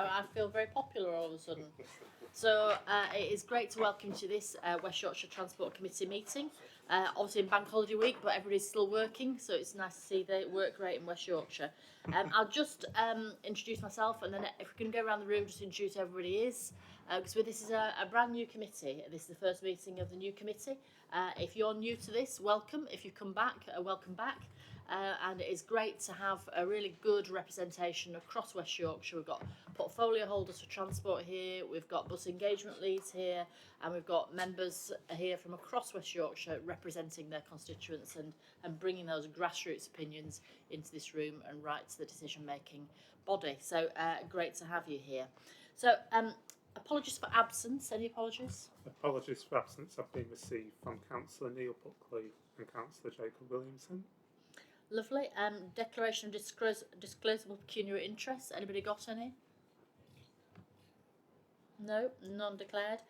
I feel very popular all of a sudden. So it is great to welcome you to this West Yorkshire Transport Committee meeting. Obviously in Bank Holiday Week, but everybody's still working, so it's nice to see the work rate in West Yorkshire. I'll just introduce myself, and then if we can go around the room, just introduce who everybody is. Because this is a brand new committee. This is the first meeting of the new committee. If you're new to this, welcome. If you come back, welcome back. And it is great to have a really good representation across West Yorkshire. We've got portfolio holders for transport here, we've got bus engagement leads here, and we've got members here from across West Yorkshire representing their constituents and bringing those grassroots opinions into this room and right to the decision-making body. So great to have you here. So apologies for absence. Any apologies? Apologies for absence have been received from Councillor Neil Buckley and Councillor Jacob Williamson. Lovely. Declaration of disclosable pecuniary interest. Anybody got any? No, none declared.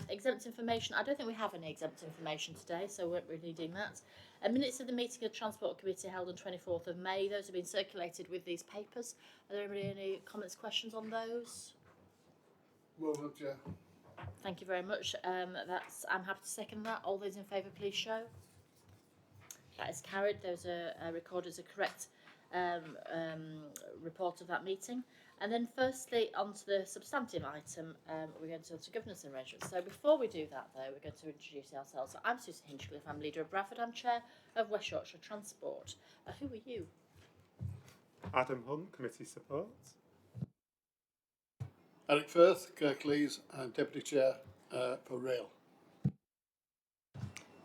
Exempt information. I don't think we have any exempt information today, so we won't be needing that. Minutes of the meeting of the Transport Committee held on 24th of May. Those have been circulated with these papers. Are there any comments, questions on those? Well done, Chair. Thank you very much. I'm happy to second that. All those in favour, please show. That is carried. Those are recorded as a correct report of that meeting. And then firstly, on to the substantive item, we're going to governance arrangements. So before we do that, though, we're going to introduce ourselves. So I'm Susan Hinchcliffe, I'm leader of Bradford, I'm chair of West Yorkshire Transport. Who are you? Adam Hunt, committee support. Eric Firth, Kirklees, and Deputy Chair for Rail.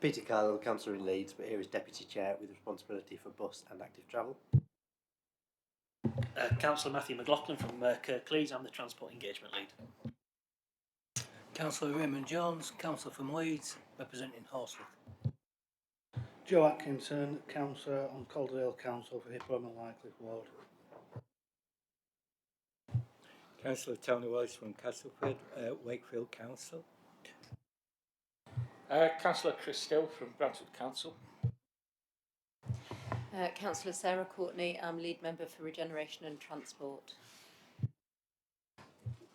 Peter Carlisle, Councillor in Leeds, but here is Deputy Chair with responsibility for bus and active travel. Councillor Matthew McLaughlin from Kirklees, I'm the Transport Engagement Lead. Councillor Raymond Jones, Councillor from Leeds, representing Horsforth. Joe Atkinson, Councillor on Calderdale Council for Hippodham and Wycliffe Ward. Councillor Tony Wells from Castleford, Wakefield Council. Councillor Chris Still from Brantford Council. Councillor Sarah Courtney, I'm lead member for Regeneration and Transport.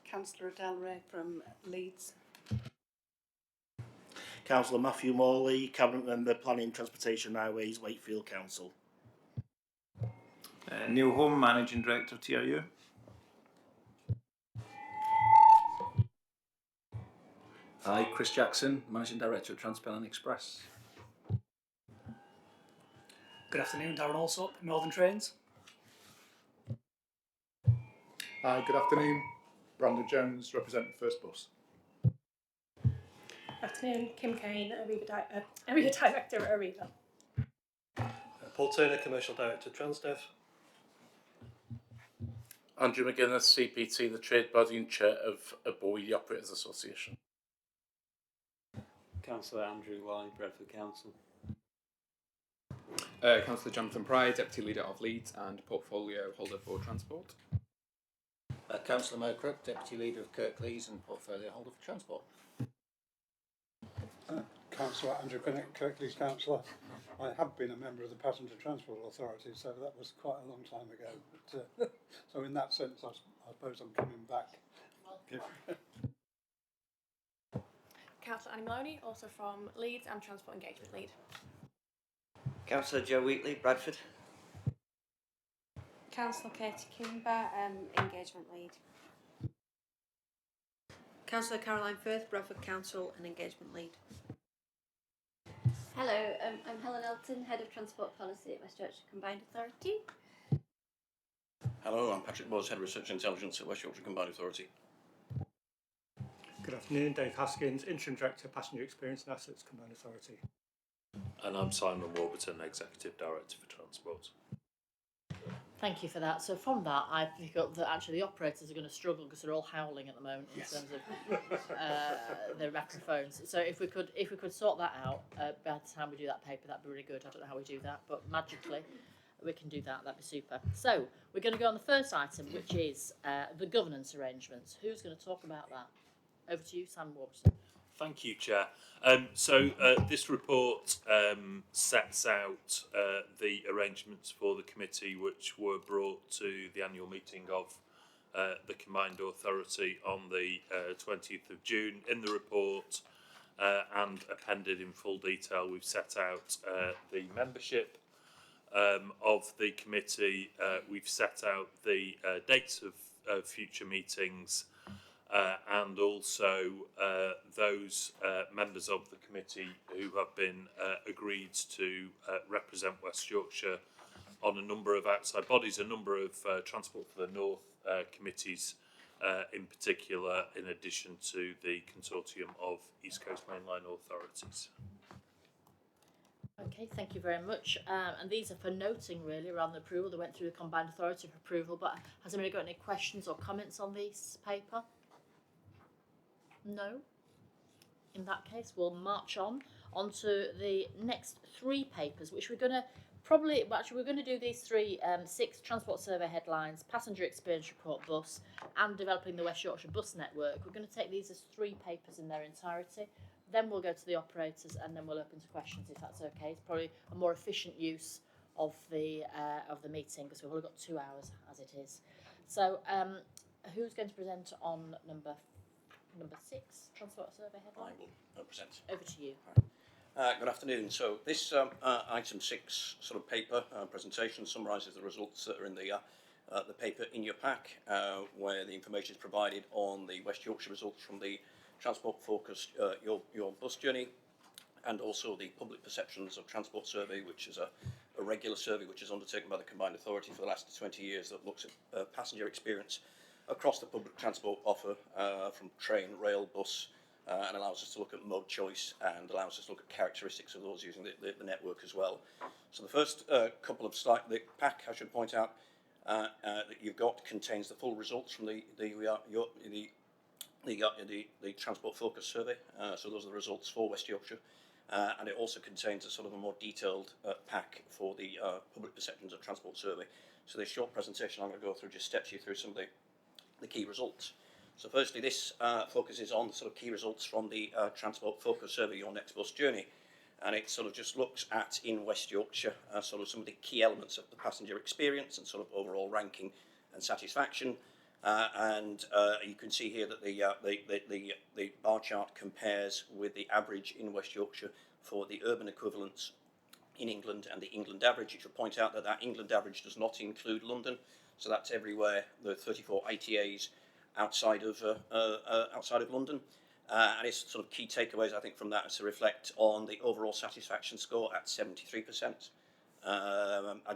Councillor Adele Ray from Leeds. Councillor Matthew Morley, Cabinet Member Planning, Transportation Highways, Wakefield Council. Neil Home, Managing Director, TRU. Hi, Chris Jackson, Managing Director at Transpennine Express. Good afternoon, Darren Alsop, Northern Trains. Hi, good afternoon, Brandon Jones, representing First Bus. Afternoon, Kim Kane, Area Director at Arriva. Paul Turner, Commercial Director, Transdev. Andrew McGuinness, CPT, the trade body and chair of Bowie Operators Association. Councillor Andrew Lye, Bradford Council. Councillor Jonathan Pride, Deputy Leader of Leeds and Portfolio Holder for Transport. Councillor Mo Crook, Deputy Leader of Kirklees and Portfolio Holder for Transport. Councillor Andrew Quinnick, Kirklees Councillor. I have been a member of the Passenger Transport Authority, so that was quite a long time ago. But, so in that sense, I suppose I'm coming back. Councillor Annie Maloney, also from Leeds, I'm Transport Engagement Lead. Councillor Joe Wheatley, Bradford. Councillor Katie Kimber, Engagement Lead. Councillor Caroline Firth, Bradford Council and Engagement Lead. Hello, I'm Helen Elton, Head of Transport Policy at West Yorkshire Combined Authority. Hello, I'm Patrick Bowes, Head of Research and Intelligence at West Yorkshire Combined Authority. Good afternoon, Dave Haskins, Interim Director, Passenger Experience and Assets, Combined Authority. And I'm Simon Warburton, Executive Director for Transport. Thank you for that. So from that, I pick up that actually the operators are going to struggle because they're all howling at the moment in terms of their microphones. So if we could sort that out by the time we do that paper, that'd be really good. I don't know how we do that, but magically we can do that. That'd be super. So we're going to go on the first item, which is the governance arrangements. Who's going to talk about that? Over to you, Sam Warburton. Thank you, Chair. This report sets out the arrangements for the committee which were brought to the annual meeting of the Combined Authority on the 20th of June. In the report and appended in full detail, we've set out the membership of the committee. We've set out the dates of future meetings and also those members of the committee who have been agreed to represent West Yorkshire on a number of outside bodies, a number of Transport for the North committees in particular, in addition to the consortium of East Coast Mainline authorities. Okay, thank you very much. And these are for noting really around the approval. They went through the Combined Authority for approval, but has anybody got any questions or comments on this paper? No? In that case, we'll march on to the next three papers, which we're going to we're going to do these three, 6 Transport Survey headlines, Passenger Experience Report Bus, and Developing the West Yorkshire Bus Network. We're going to take these as 3 papers in their entirety. Then we'll go to the operators, and then we'll open to questions if that's okay. It's probably a more efficient use of the meeting because we've only got 2 hours as it is. So, who's going to present on number 6 Transport Survey headline? I will present. Over to you. Good afternoon. So this item 6 sort of paper presentation summarises the results that are in the paper in your pack, where the information is provided on the West Yorkshire results from the transport focused your bus journey, and also the public perceptions of transport survey, which is a regular survey which is undertaken by the Combined Authority for the last 20 years that looks at passenger experience across the public transport offer, from train, rail, bus, and allows us to look at mode choice and allows us to look at characteristics of those using the network as well. So the first couple of slides, the pack, I should point out, that you've got contains the full results from the Transport Focus survey. So those are the results for West Yorkshire. And it also contains a sort of a more detailed pack for the public perceptions of transport survey. So this short presentation I'm going to go through just steps you through some of the key results. So firstly, this focuses on the sort of key results from the Transport Focus survey, Your Next Bus Journey. And it sort of just looks at, in West Yorkshire, sort of some of the key elements of the passenger experience and sort of overall ranking and satisfaction. And you can see here that the bar chart compares with the average in West Yorkshire for the urban equivalents in England and the England average. You should point out that that England average does not include London, so that's everywhere, the 34 ITAs outside of London. And its sort of key takeaways, I think, from that is to reflect on the overall satisfaction score at 73%.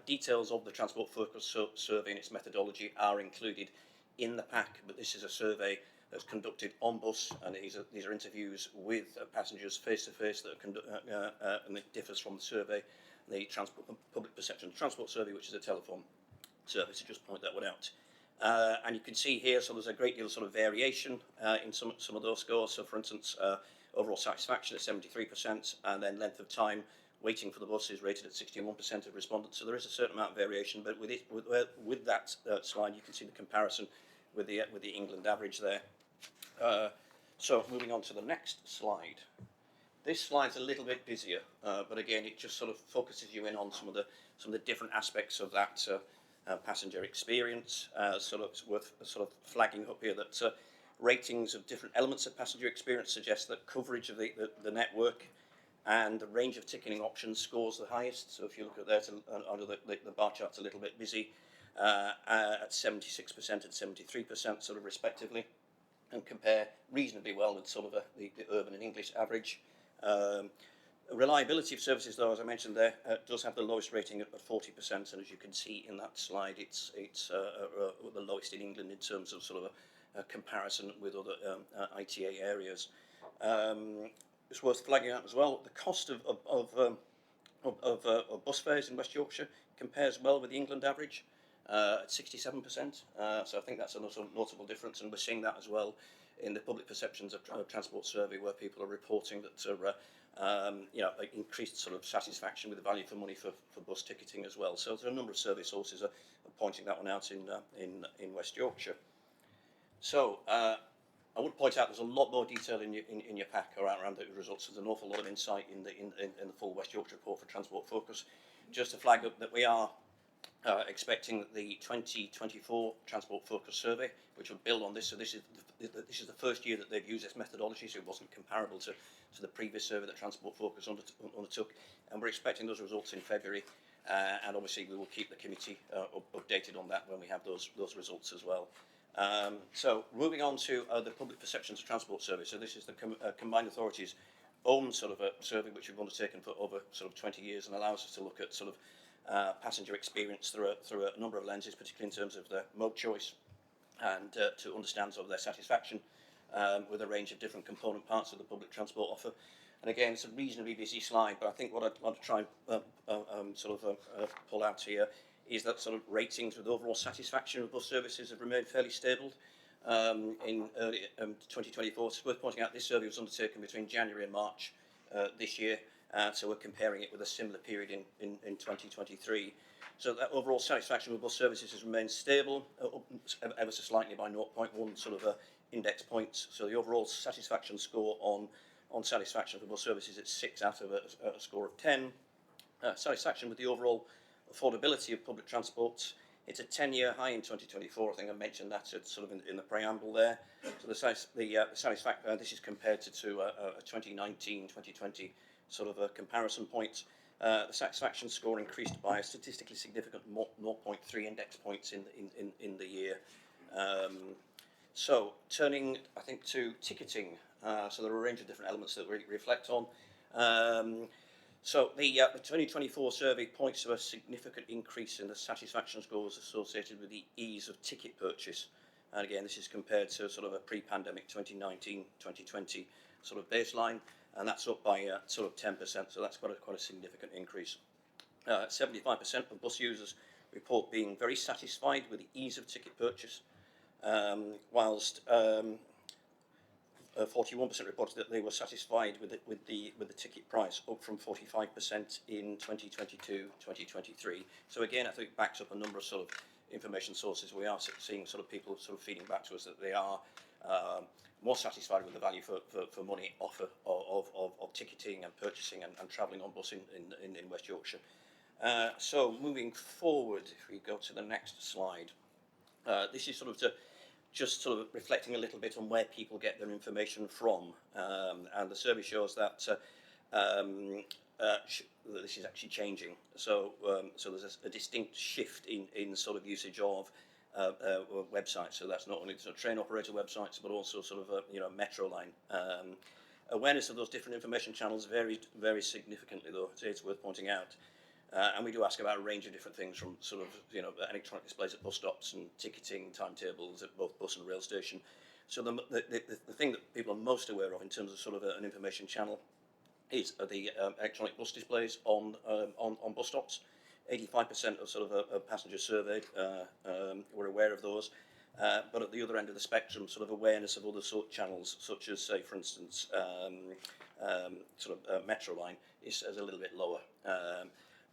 Details of the Transport Focus survey and its methodology are included in the pack, but this is a survey that's conducted on bus, and these are interviews with passengers face to face and it differs from the survey, the public perception transport survey, which is a telephone survey. So just point that one out. And you can see here, so there's a great deal of sort of variation in some of those scores. So for instance, overall satisfaction at 73%, and then length of time waiting for the bus is rated at 61% of respondents. So there is a certain amount of variation, but with that slide, you can see the comparison with the England average there. So moving on to the next slide. This slide's a little bit busier, but again, it just sort of focuses you in on some of the different aspects of that passenger experience. Sort of it's worth sort of flagging up here that ratings of different elements of passenger experience suggest that coverage of the network and the range of ticketing options scores the highest. So if you look at that, under the bar chart's a little bit busy, at 76% and 73% sort of respectively, and compare reasonably well with sort of the urban and English average. Reliability of services, though, as I mentioned there, does have the lowest rating at 40%, and as you can see in that slide, it's the lowest in England in terms of sort of a comparison with other ITA areas. It's worth flagging out as well, the cost of bus fares in West Yorkshire compares well with the England average at 67%. So I think that's a notable difference, and we're seeing that as well in the public perceptions of transport survey, where people are reporting that increased sort of satisfaction with the value for money for bus ticketing as well. So there are a number of survey sources are pointing that one out in West Yorkshire. So I would point out there's a lot more detail in your pack around the results. There's an awful lot of insight in the full West Yorkshire report for Transport Focus. Just to flag up that we are expecting the 2024 Transport Focus Survey, which will build on this. So this is the first year that they've used this methodology, so it wasn't comparable to the previous survey that Transport Focus undertook. And we're expecting those results in February. And obviously we will keep the committee updated on that when we have those results as well. So moving on to the Public Perceptions of Transport Survey. So this is the Combined Authorities' own sort of a survey which we've undertaken for over sort of 20 years and allows us to look at sort of passenger experience through a number of lenses, particularly in terms of their mode choice and to understand sort of their satisfaction with a range of different component parts of the public transport offer. And again, it's a reasonably busy slide, but I think what I'd want to try and pull out here is that sort of ratings with overall satisfaction of bus services have remained fairly stable in early 2024. It's worth pointing out this survey was undertaken between January and March this year, so we're comparing it with a similar period in 2023. So that overall satisfaction with bus services has remained stable, up ever so slightly by 0.1 sort of index points. So the overall satisfaction score on satisfaction for bus services is 6 out of a score of 10. Satisfaction with the overall affordability of public transport, it's a 10-year high in 2024. I think I mentioned that sort of in the preamble there. So the satisfaction, this is compared to a 2019-2020 sort of a comparison point. The satisfaction score increased by a statistically significant 0.3 index points in the year. So turning, I think, to ticketing. So there are a range of different elements that we reflect on. So the 2024 survey points to a significant increase in the satisfaction scores associated with the ease of ticket purchase. And again, this is compared to sort of a pre-pandemic 2019-2020 sort of baseline, and that's up by sort of 10%. So that's quite a significant increase. 75% of bus users report being very satisfied with the ease of ticket purchase, whilst 41% reported that they were satisfied with the ticket price, up from 45% in 2022-2023. So again, I think it backs up a number of sort of information sources. We are seeing sort of people sort of feeding back to us that they are more satisfied with the value for money offer of ticketing and purchasing and travelling on bus in West Yorkshire. So moving forward, if we go to the next slide, this is sort of just sort of reflecting a little bit on where people get their information from, and the survey shows that this is actually changing. So there's a distinct shift in sort of usage of websites. So that's not only sort of train operator websites, but also sort of metro line. Awareness of those different information channels varies significantly, though. It's worth pointing out. And we do ask about a range of different things, from sort of electronic displays at bus stops and ticketing timetables at both bus and rail station. So the thing that people are most aware of in terms of sort of an information channel is the electronic bus displays on bus stops. 85% of sort of passengers surveyed were aware of those. But at the other end of the spectrum, sort of awareness of other sort of channels, such as, say, for instance, metro line, is a little bit lower.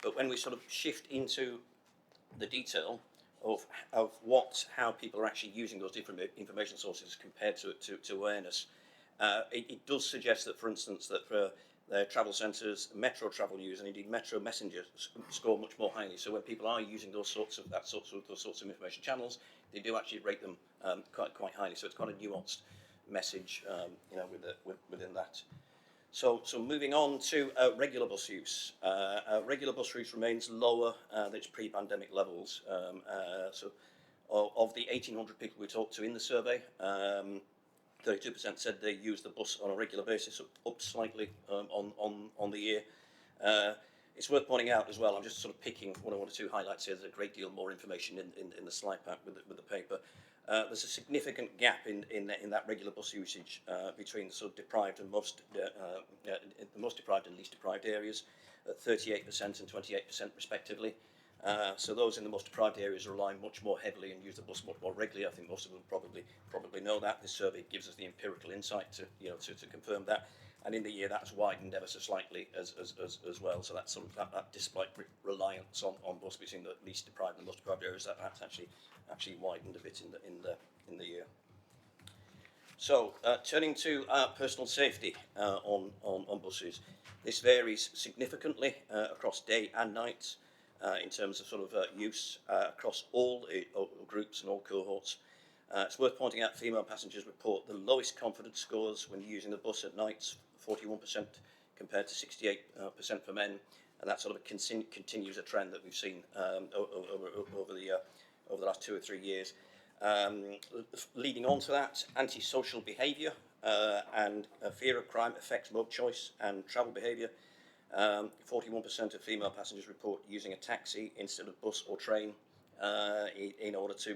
But when we sort of shift into the detail of how people are actually using those different information sources compared to awareness, it does suggest that, for instance, that for their travel centres, metro travel news and indeed metro messenger score much more highly. So when people are using those sorts of information channels, they do actually rate them quite highly. So it's quite a nuanced message, within that. So moving on to regular bus use. Regular bus use remains lower than its pre-pandemic levels. So of the 1,800 people we talked to in the survey, 32% said they use the bus on a regular basis, up slightly on the year. It's worth pointing out as well, I'm just sort of picking one or two highlights here. There's a great deal more information in the slide pack with the paper. There's a significant gap in that regular bus usage between the sort of deprived and the most deprived and least deprived areas, at 38% and 28% respectively. So those in the most deprived areas rely much more heavily and use the bus much more regularly. I think most of them probably know that. This survey gives us the empirical insight to confirm that. And in the year, that's widened ever so slightly as well. So that's sort of that despite reliance on bus between the least deprived and most deprived areas, that's actually widened a bit in the year. So turning to personal safety on buses, this varies significantly across day and night. in terms of sort of use across all groups and all cohorts. It's worth pointing out female passengers report the lowest confidence scores when using the bus at nights, 41% compared to 68% for men, and that sort of continues a trend that we've seen over the last 2 or 3 years. Leading on to that, antisocial behaviour and fear of crime affects mode choice and travel behaviour. 41% of female passengers report using a taxi instead of bus or train in order to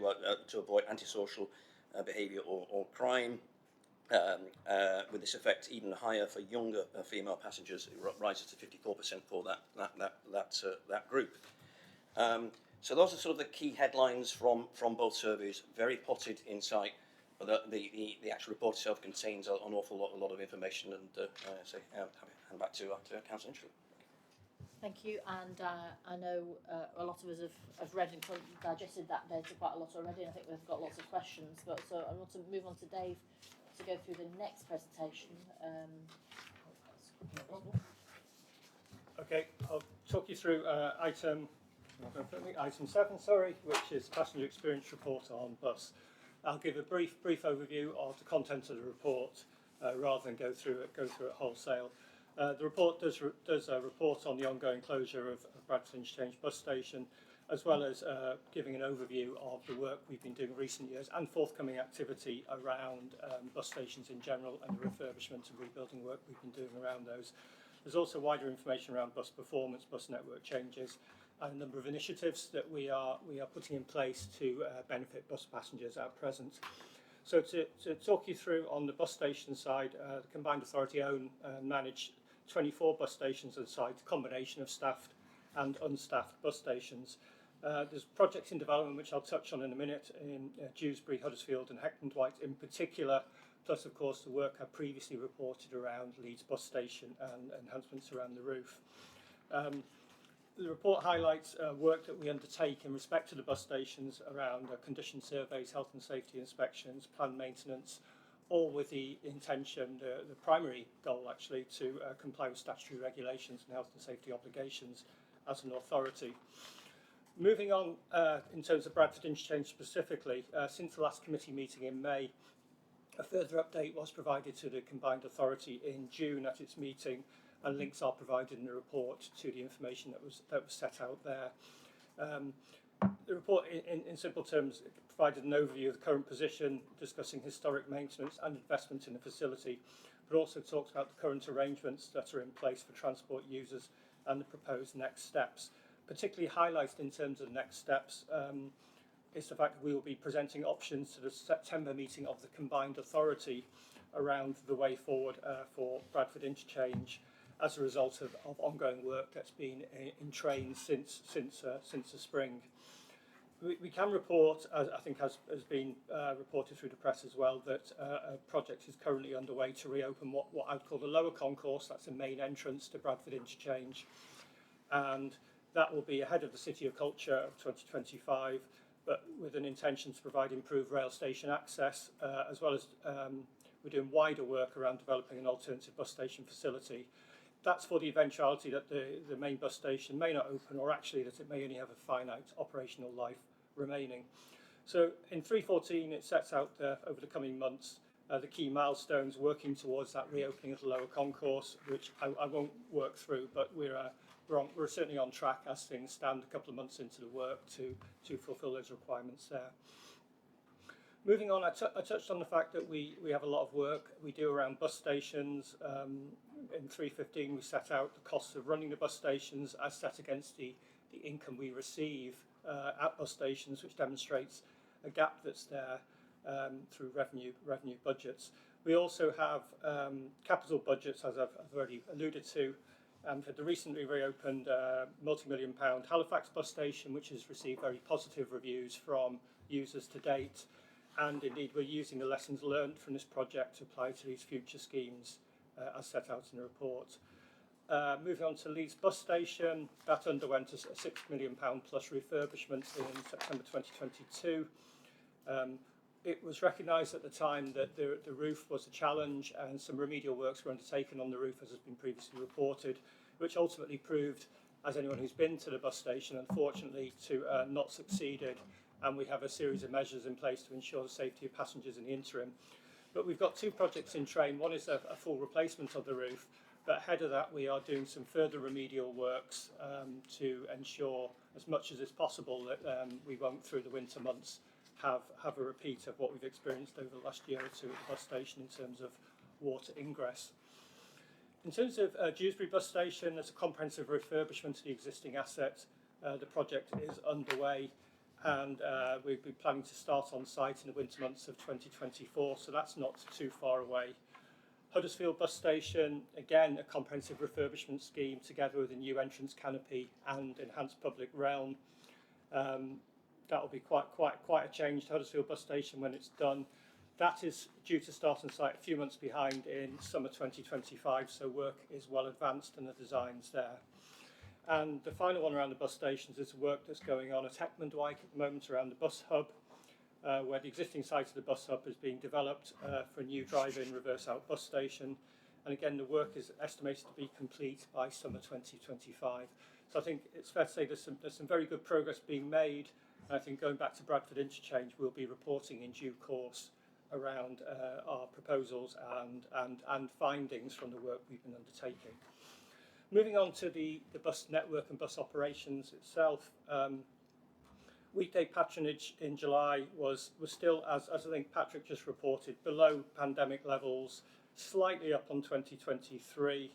avoid antisocial behaviour or crime. With this effect even higher for younger female passengers, it rises to 54% for that group. So those are sort of the key headlines from both surveys. Very potted insight, but the actual report itself contains an awful lot of information. And hand back to Councillor Inchfield. Thank you, and I know a lot of us have read and digested that data quite a lot already, and I think we've got lots of questions. So I want to move on to Dave to go through the next presentation. Okay, I'll talk you through item 7, which is passenger experience report on bus. I'll give a brief overview of the content of the report rather than go through it wholesale. The report does a report on the ongoing closure of Bradford Interchange bus station, as well as giving an overview of the work we've been doing in recent years and forthcoming activity around bus stations in general and the refurbishment and rebuilding work we've been doing around those. There's also wider information around bus performance, bus network changes, and a number of initiatives that we are putting in place to benefit bus passengers at present. So to talk you through on the bus station side, the Combined Authority own and manage 24 bus stations on site, a combination of staffed and unstaffed bus stations. There's projects in development which I'll touch on in a minute in Dewsbury, Huddersfield and Hecton Dwight in particular, plus of course the work I previously reported around Leeds bus station and enhancements around the roof. The report highlights work that we undertake in respect to the bus stations around condition surveys, health and safety inspections, planned maintenance, all with the intention, the primary goal actually, to comply with statutory regulations and health and safety obligations as an authority. Moving on in terms of Bradford Interchange specifically, since the last committee meeting in May, a further update was provided to the Combined Authority in June at its meeting, and links are provided in the report to the information that was set out there. The report, in simple terms, provided an overview of the current position, discussing historic maintenance and investment in the facility, but also talks about the current arrangements that are in place for transport users and the proposed next steps. Particularly highlighted in terms of the next steps is the fact that we will be presenting options to the September meeting of the Combined Authority around the way forward for Bradford Interchange as a result of ongoing work that's been in train since the spring. We can report, as I think has been reported through the press as well, that a project is currently underway to reopen what I would call the lower concourse. That's the main entrance to Bradford Interchange, and that will be ahead of the City of Culture of 2025, but with an intention to provide improved rail station access, as well as we're doing wider work around developing an alternative bus station facility. That's for the eventuality that the main bus station may not open, or actually that it may only have a finite operational life remaining. So in 314 it sets out over the coming months the key milestones working towards that reopening of the lower concourse, which I won't work through, but we're certainly on track as things stand a couple of months into the work to fulfil those requirements there. Moving on, I touched on the fact that we have a lot of work we do around bus stations. In 315 we set out the costs of running the bus stations as set against the income we receive at bus stations, which demonstrates a gap that's there through revenue budgets. We also have capital budgets, as I've already alluded to, for the recently reopened multi-million-pound Halifax bus station, which has received very positive reviews from users to date. And indeed, we're using the lessons learned from this project to apply to these future schemes as set out in the report. Moving on to Leeds bus station, that underwent a £6 million plus refurbishment in September 2022. It was recognised at the time that the roof was a challenge, and some remedial works were undertaken on the roof, as has been previously reported, which ultimately proved as anyone who's been to the bus station, unfortunately, to not succeeded, and we have a series of measures in place to ensure the safety of passengers in the interim. But we've got 2 projects in train. One is a full replacement of the roof, but ahead of that we are doing some further remedial works to ensure, as much as is possible, that we won't, through the winter months, have a repeat of what we've experienced over the last year or 2 at the bus station in terms of water ingress. In terms of Dewsbury bus station, there's a comprehensive refurbishment of the existing asset. The project is underway, and we'll be planning to start on site in the winter months of 2024, so that's not too far away. Huddersfield bus station, again a comprehensive refurbishment scheme together with a new entrance canopy and enhanced public realm. That will be quite a change to Huddersfield bus station when it's done. That is due to start on site a few months behind in summer 2025, so work is well advanced and the design's there. And the final one around the bus stations is work that's going on at Heckmondwike at the moment around the bus hub, where the existing site of the bus hub is being developed for a new drive-in reverse-out bus station. And again, the work is estimated to be complete by summer 2025. So I think it's fair to say there's some very good progress being made. And I think going back to Bradford Interchange, we'll be reporting in due course around our proposals and findings from the work we've been undertaking. Moving on to the bus network and bus operations itself, weekday patronage in July was still, as I think Patrick just reported, below pandemic levels, slightly up on 2023.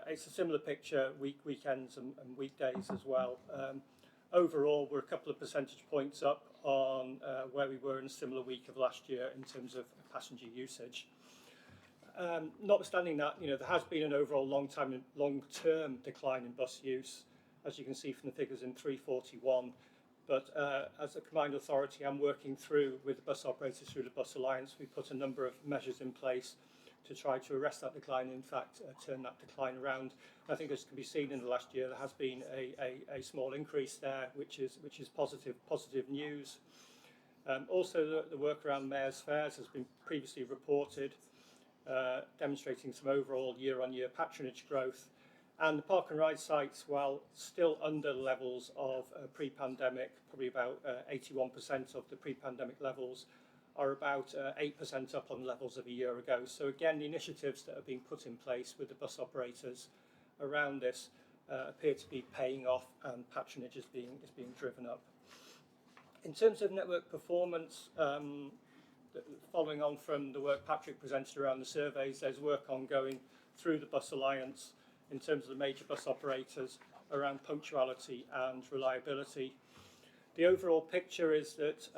It's a similar picture weekends and weekdays as well. Overall, we're a couple of percentage points up on where we were in a similar week of last year in terms of passenger usage. Notwithstanding that, there has been an overall long-term decline in bus use, as you can see from the figures in 341. But as a combined authority, I'm working with the bus operators through the Bus Alliance. We put a number of measures in place to try to arrest that decline, in fact, turn that decline around. I think, as can be seen in the last year, there has been a small increase there, which is positive news. Also, the work around Mayor's Fares has been previously reported, demonstrating some overall year-on-year patronage growth. And the park and ride sites, while still under levels of pre-pandemic, probably about 81% of the pre-pandemic levels, are about 8% up on levels of a year ago. So again, the initiatives that are being put in place with the bus operators around this appear to be paying off, and patronage is being driven up. In terms of network performance, following on from the work Patrick presented around the surveys, there's work ongoing through the Bus Alliance in terms of the major bus operators around punctuality and reliability. The overall picture is that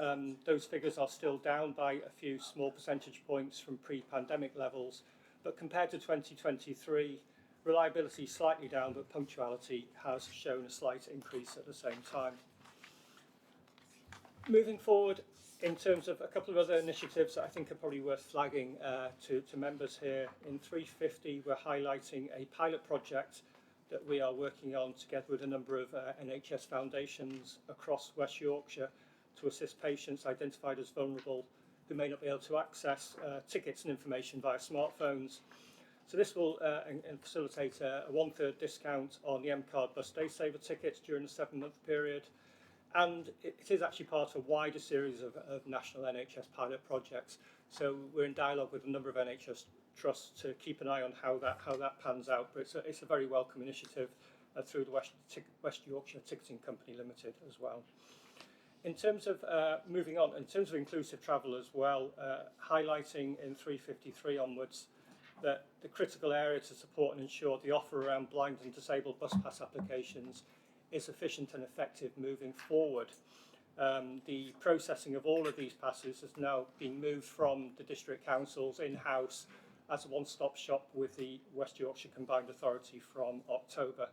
those figures are still down by a few small percentage points from pre-pandemic levels, but compared to 2023, reliability is slightly down, but punctuality has shown a slight increase at the same time. Moving forward, in terms of a couple of other initiatives that I think are probably worth flagging to members here, in 350 we're highlighting a pilot project that we are working on together with a number of NHS foundations across West Yorkshire to assist patients identified as vulnerable who may not be able to access tickets and information via smartphones. So this will facilitate a 1/3 discount on the M-Card Bus Day Saver tickets during the 7-month period. And it is actually part of a wider series of national NHS pilot projects. So we're in dialogue with a number of NHS trusts to keep an eye on how that pans out. But it's a very welcome initiative through the West Yorkshire Ticketing Company Limited as well. In terms of moving on, in terms of inclusive travel as well, highlighting in 353 onwards that the critical area to support and ensure the offer around blind and disabled bus pass applications is efficient and effective moving forward. The processing of all of these passes has now been moved from the district councils in-house as a one-stop shop with the West Yorkshire Combined Authority from October.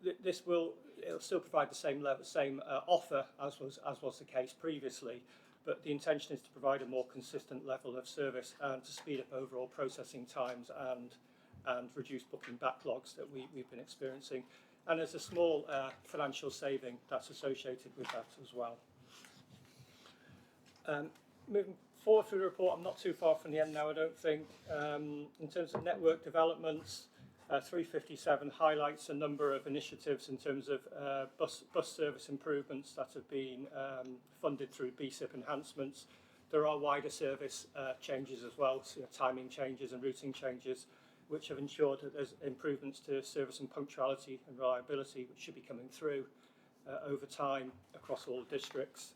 It'll still provide the same offer as was the case previously, but the intention is to provide a more consistent level of service and to speed up overall processing times and reduce booking backlogs that we've been experiencing. And there's a small financial saving that's associated with that as well. Moving forward through the report, I'm not too far from the end now, I don't think. In terms of network developments, 357 highlights a number of initiatives in terms of bus service improvements that have been funded through BSIP enhancements. There are wider service changes as well, so timing changes and routing changes, which have ensured that there's improvements to service and punctuality and reliability, which should be coming through over time across all districts.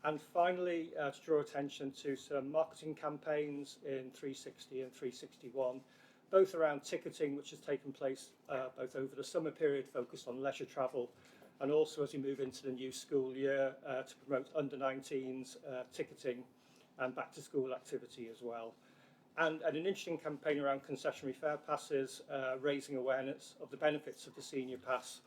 And finally, to draw attention to some marketing campaigns in 360 and 361, both around ticketing, which has taken place both over the summer period, focused on leisure travel, and also as we move into the new school year to promote under-19s ticketing and back-to-school activity as well. And an interesting campaign around concessionary fare passes, raising awareness of the benefits of the senior pass,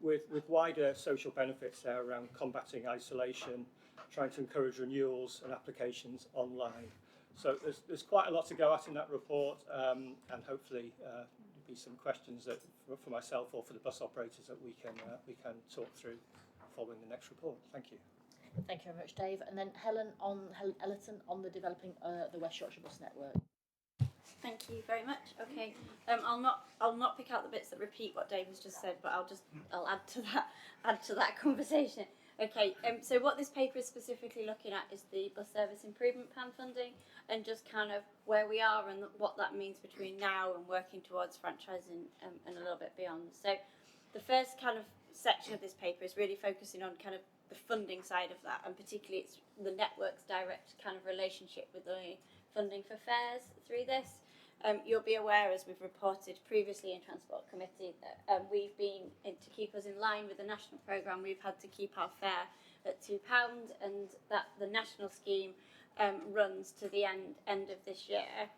with wider social benefits there around combating isolation, trying to encourage renewals and applications online. So there's quite a lot to go at in that report, and hopefully there'll be some questions that for myself or for the bus operators that we can talk through following the next report. Thank you. Thank you very much, Dave. And then Helen Ellerton on the developing the West Yorkshire Bus Network. Thank you very much. Okay, I'll not pick out the bits that repeat what Dave has just said, but I'll add to that conversation. Okay, so what this paper is specifically looking at is the bus service improvement plan funding, and just kind of where we are and what that means between now and working towards franchising and a little bit beyond. So the first kind of section of this paper is really focusing on kind of the funding side of that, and particularly it's the network's direct kind of relationship with the funding for fares through this. You'll be aware, as we've reported previously in Transport Committee, that we've been, to keep us in line with the national programme, we've had to keep our fare at £2, and that the national scheme runs to the end of this year.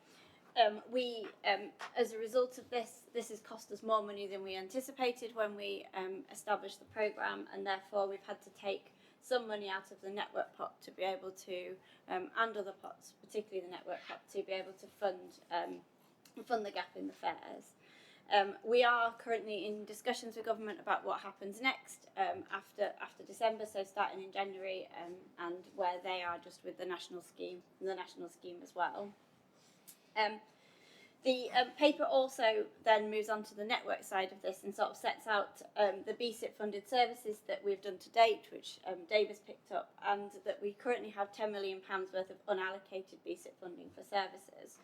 As a result of this has cost us more money than we anticipated when we established the programme, and therefore we've had to take some money out of the network pot to be able to, and other pots, particularly the network pot, to be able to fund the gap in the fares. We are currently in discussions with government about what happens next after December, so starting in January, and where they are just with the national scheme as well. The paper also then moves on to the network side of this and sort of sets out the BSIP funded services that we've done to date, which Dave has picked up, and that we currently have £10 million worth of unallocated BSIP funding for services.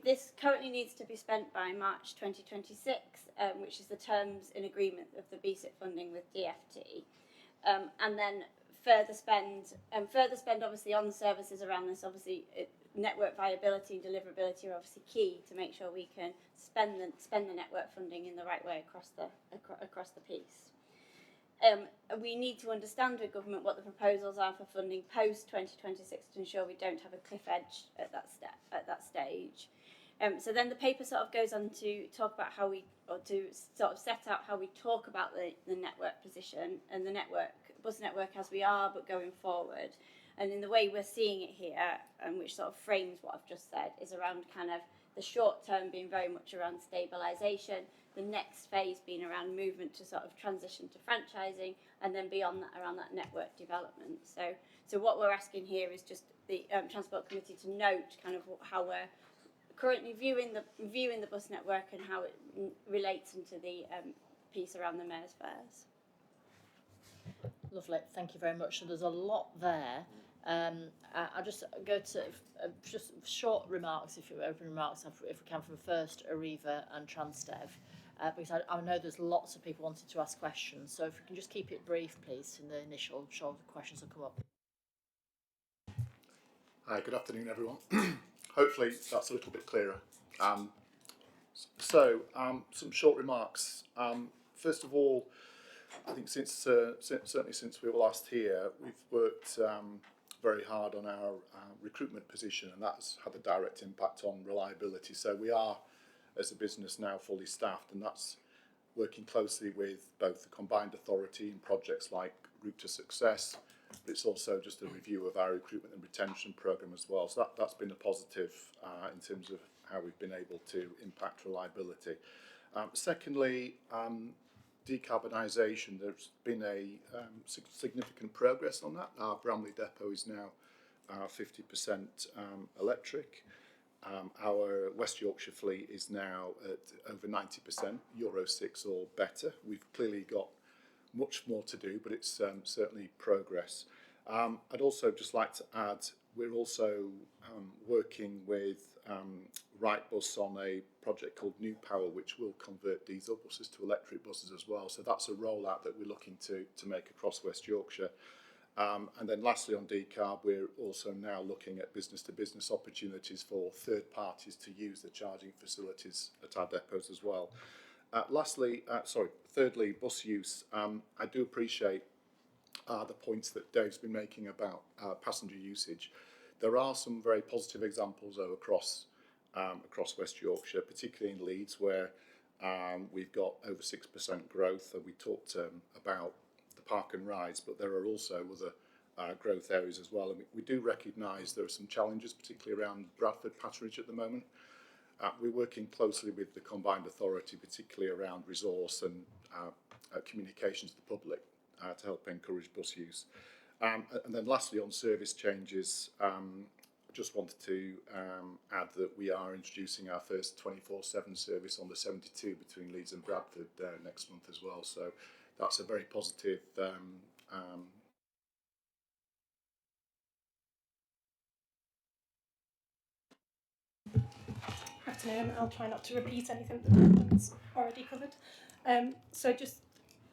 This currently needs to be spent by March 2026, which is the terms in agreement of the BSIP funding with DFT, and then further spend obviously on services around this. Obviously, network viability and deliverability are obviously key to make sure we can spend the network funding in the right way across the piece. We need to understand with government what the proposals are for funding post 2026 to ensure we don't have a cliff edge at that stage. So then the paper sort of goes on to talk about to sort of set out how we talk about the network position and the bus network as we are, but going forward. And in the way we're seeing it here, which sort of frames what I've just said, is around kind of the short term being very much around stabilisation, the next phase being around movement to sort of transition to franchising, and then beyond that around that network development. So what we're asking here is just the Transport Committee to note kind of how we're currently viewing the bus network and how it relates into the piece around the mayor's fares. Lovely, thank you very much. So there's a lot there. I'll just go to just short remarks, open remarks, if we can, from first Arriva and Transdev, because I know there's lots of people wanting to ask questions. So if we can just keep it brief, please, in the initial, I'm sure the questions will come up. Hi, good afternoon, everyone. Hopefully that's a little bit clearer. Some short remarks. First of all, I think certainly since we were last here, we've worked very hard on our recruitment position, and that's had a direct impact on reliability. So we are, as a business, now fully staffed, and that's working closely with both the combined authority in projects like Route to Success, but it's also just a review of our recruitment and retention programme as well. So that's been a positive in terms of how we've been able to impact reliability. Secondly, decarbonisation. There's been a significant progress on that. Our Bramley depot is now 50% electric. Our West Yorkshire fleet is now at over 90% Euro 6 or better. We've clearly got much more to do, but it's certainly progress. I'd also just like to add, we're also working with Wrightbus on a project called New Power, which will convert diesel buses to electric buses as well. So that's a rollout that we're looking to make across West Yorkshire. And then lastly on decarb, we're also now looking at business-to-business opportunities for third parties to use the charging facilities at our depots as well. Thirdly, bus use. I do appreciate the points that Dave's been making about passenger usage. There are some very positive examples though across West Yorkshire, particularly in Leeds, where we've got over 6% growth. And we talked about the park and rides, but there are also other growth areas as well. And we do recognise there are some challenges, particularly around Bradford patronage at the moment. We're working closely with the combined authority, particularly around resource and communication to the public to help encourage bus use. And then lastly on service changes, I just wanted to add that we are introducing our first 24/7 service on the 72 between Leeds and Bradford next month as well. So that's a very positive Afternoon. I'll try not to repeat anything that Brendan's already covered. So just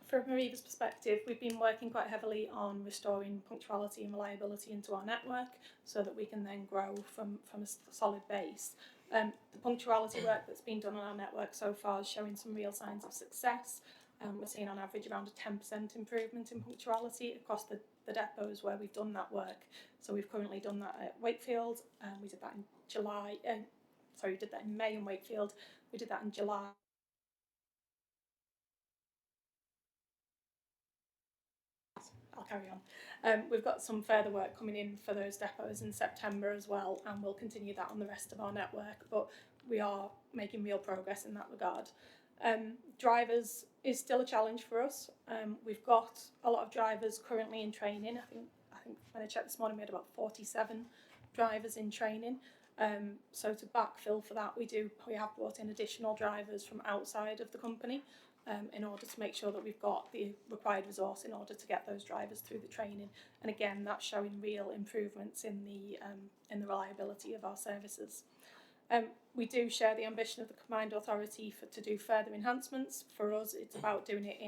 from Mariva's perspective, we've been working quite heavily on restoring punctuality and reliability into our network so that we can then grow from a solid base. The punctuality work that's been done on our network so far is showing some real signs of success. We're seeing on average around a 10% improvement in punctuality across the depots where we've done that work. So we've currently done that at Wakefield, we did that in July, we did that in May in Wakefield, we did that in July. I'll carry on. We've got some further work coming in for those depots in September as well, and we'll continue that on the rest of our network, but we are making real progress in that regard. Drivers is still a challenge for us. We've got a lot of drivers currently in training. I think when I checked this morning we had about 47 drivers in training. So to backfill for that, we have brought in additional drivers from outside of the company in order to make sure that we've got the required resource in order to get those drivers through the training. And again, that's showing real improvements in the reliability of our services. We do share the ambition of the combined authority to do further enhancements. For us, it's about doing it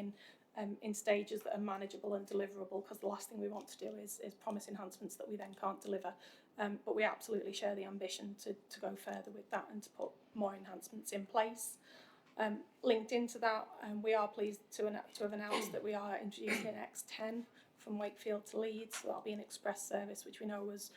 in stages that are manageable and deliverable, because the last thing we want to do is promise enhancements that we then can't deliver. But we absolutely share the ambition to go further with that and to put more enhancements in place. Linked into that, we are pleased to have announced that we are introducing an X10 from Wakefield to Leeds. So that'll be an express service, which we know was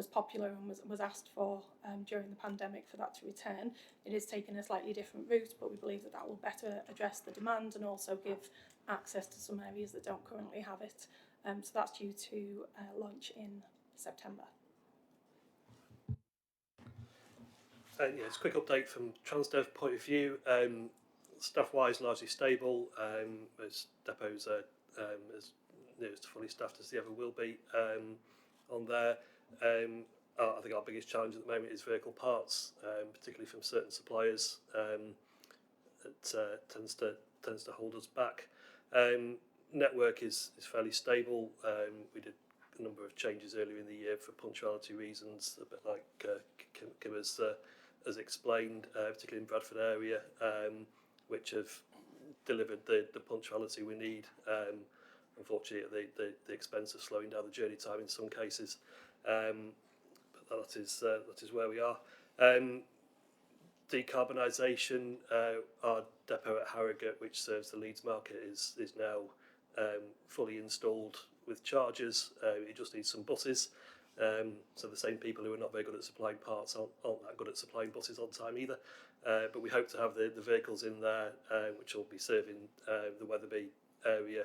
popular and was asked for during the pandemic for that to return. It is taking a slightly different route, but we believe that will better address the demand and also give access to some areas that don't currently have it. So that's due to launch in September. It's a quick update from Transdev point of view. Staff-wise, largely stable. As depots are as near as fully staffed as they ever will be on there. I think our biggest challenge at the moment is vehicle parts, particularly from certain suppliers. It tends to hold us back. Network is fairly stable. We did a number of changes earlier in the year for punctuality reasons, a bit like Kim has explained, particularly in Bradford area, which have delivered the punctuality we need. Unfortunately, at the expense of slowing down the journey time in some cases. But that is where we are. Decarbonisation, our depot at Harrogate, which serves the Leeds market, is now fully installed with chargers. It just needs some buses. So the same people who are not very good at supplying parts aren't that good at supplying buses on time either. But we hope to have the vehicles in there, which will be serving the Wetherby area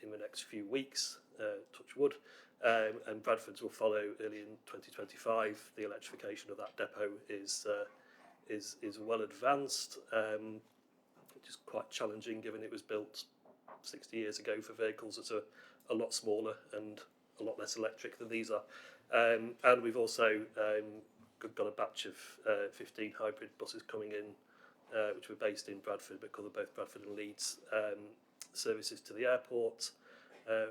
in the next few weeks, touch wood. And Bradford's will follow early in 2025. The electrification of that depot is well advanced, which is quite challenging given it was built 60 years ago for vehicles that are a lot smaller and a lot less electric than these are. And we've also got a batch of 15 hybrid buses coming in, which were based in Bradford but cover both Bradford and Leeds services to the airport,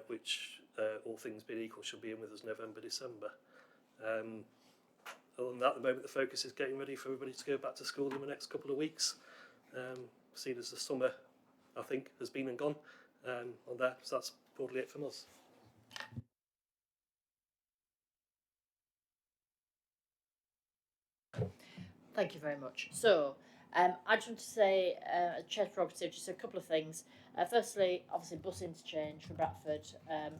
which all things being equal should be in with us November, December. Other than that, at the moment the focus is getting ready for everybody to go back to school in the next couple of weeks. Seen as the summer, I think, has been and gone on there, so that's broadly it from us. Thank you very much. So, I just want to say, Chair's prerogative, just a couple of things. Firstly, obviously, bus interchange for Bradford,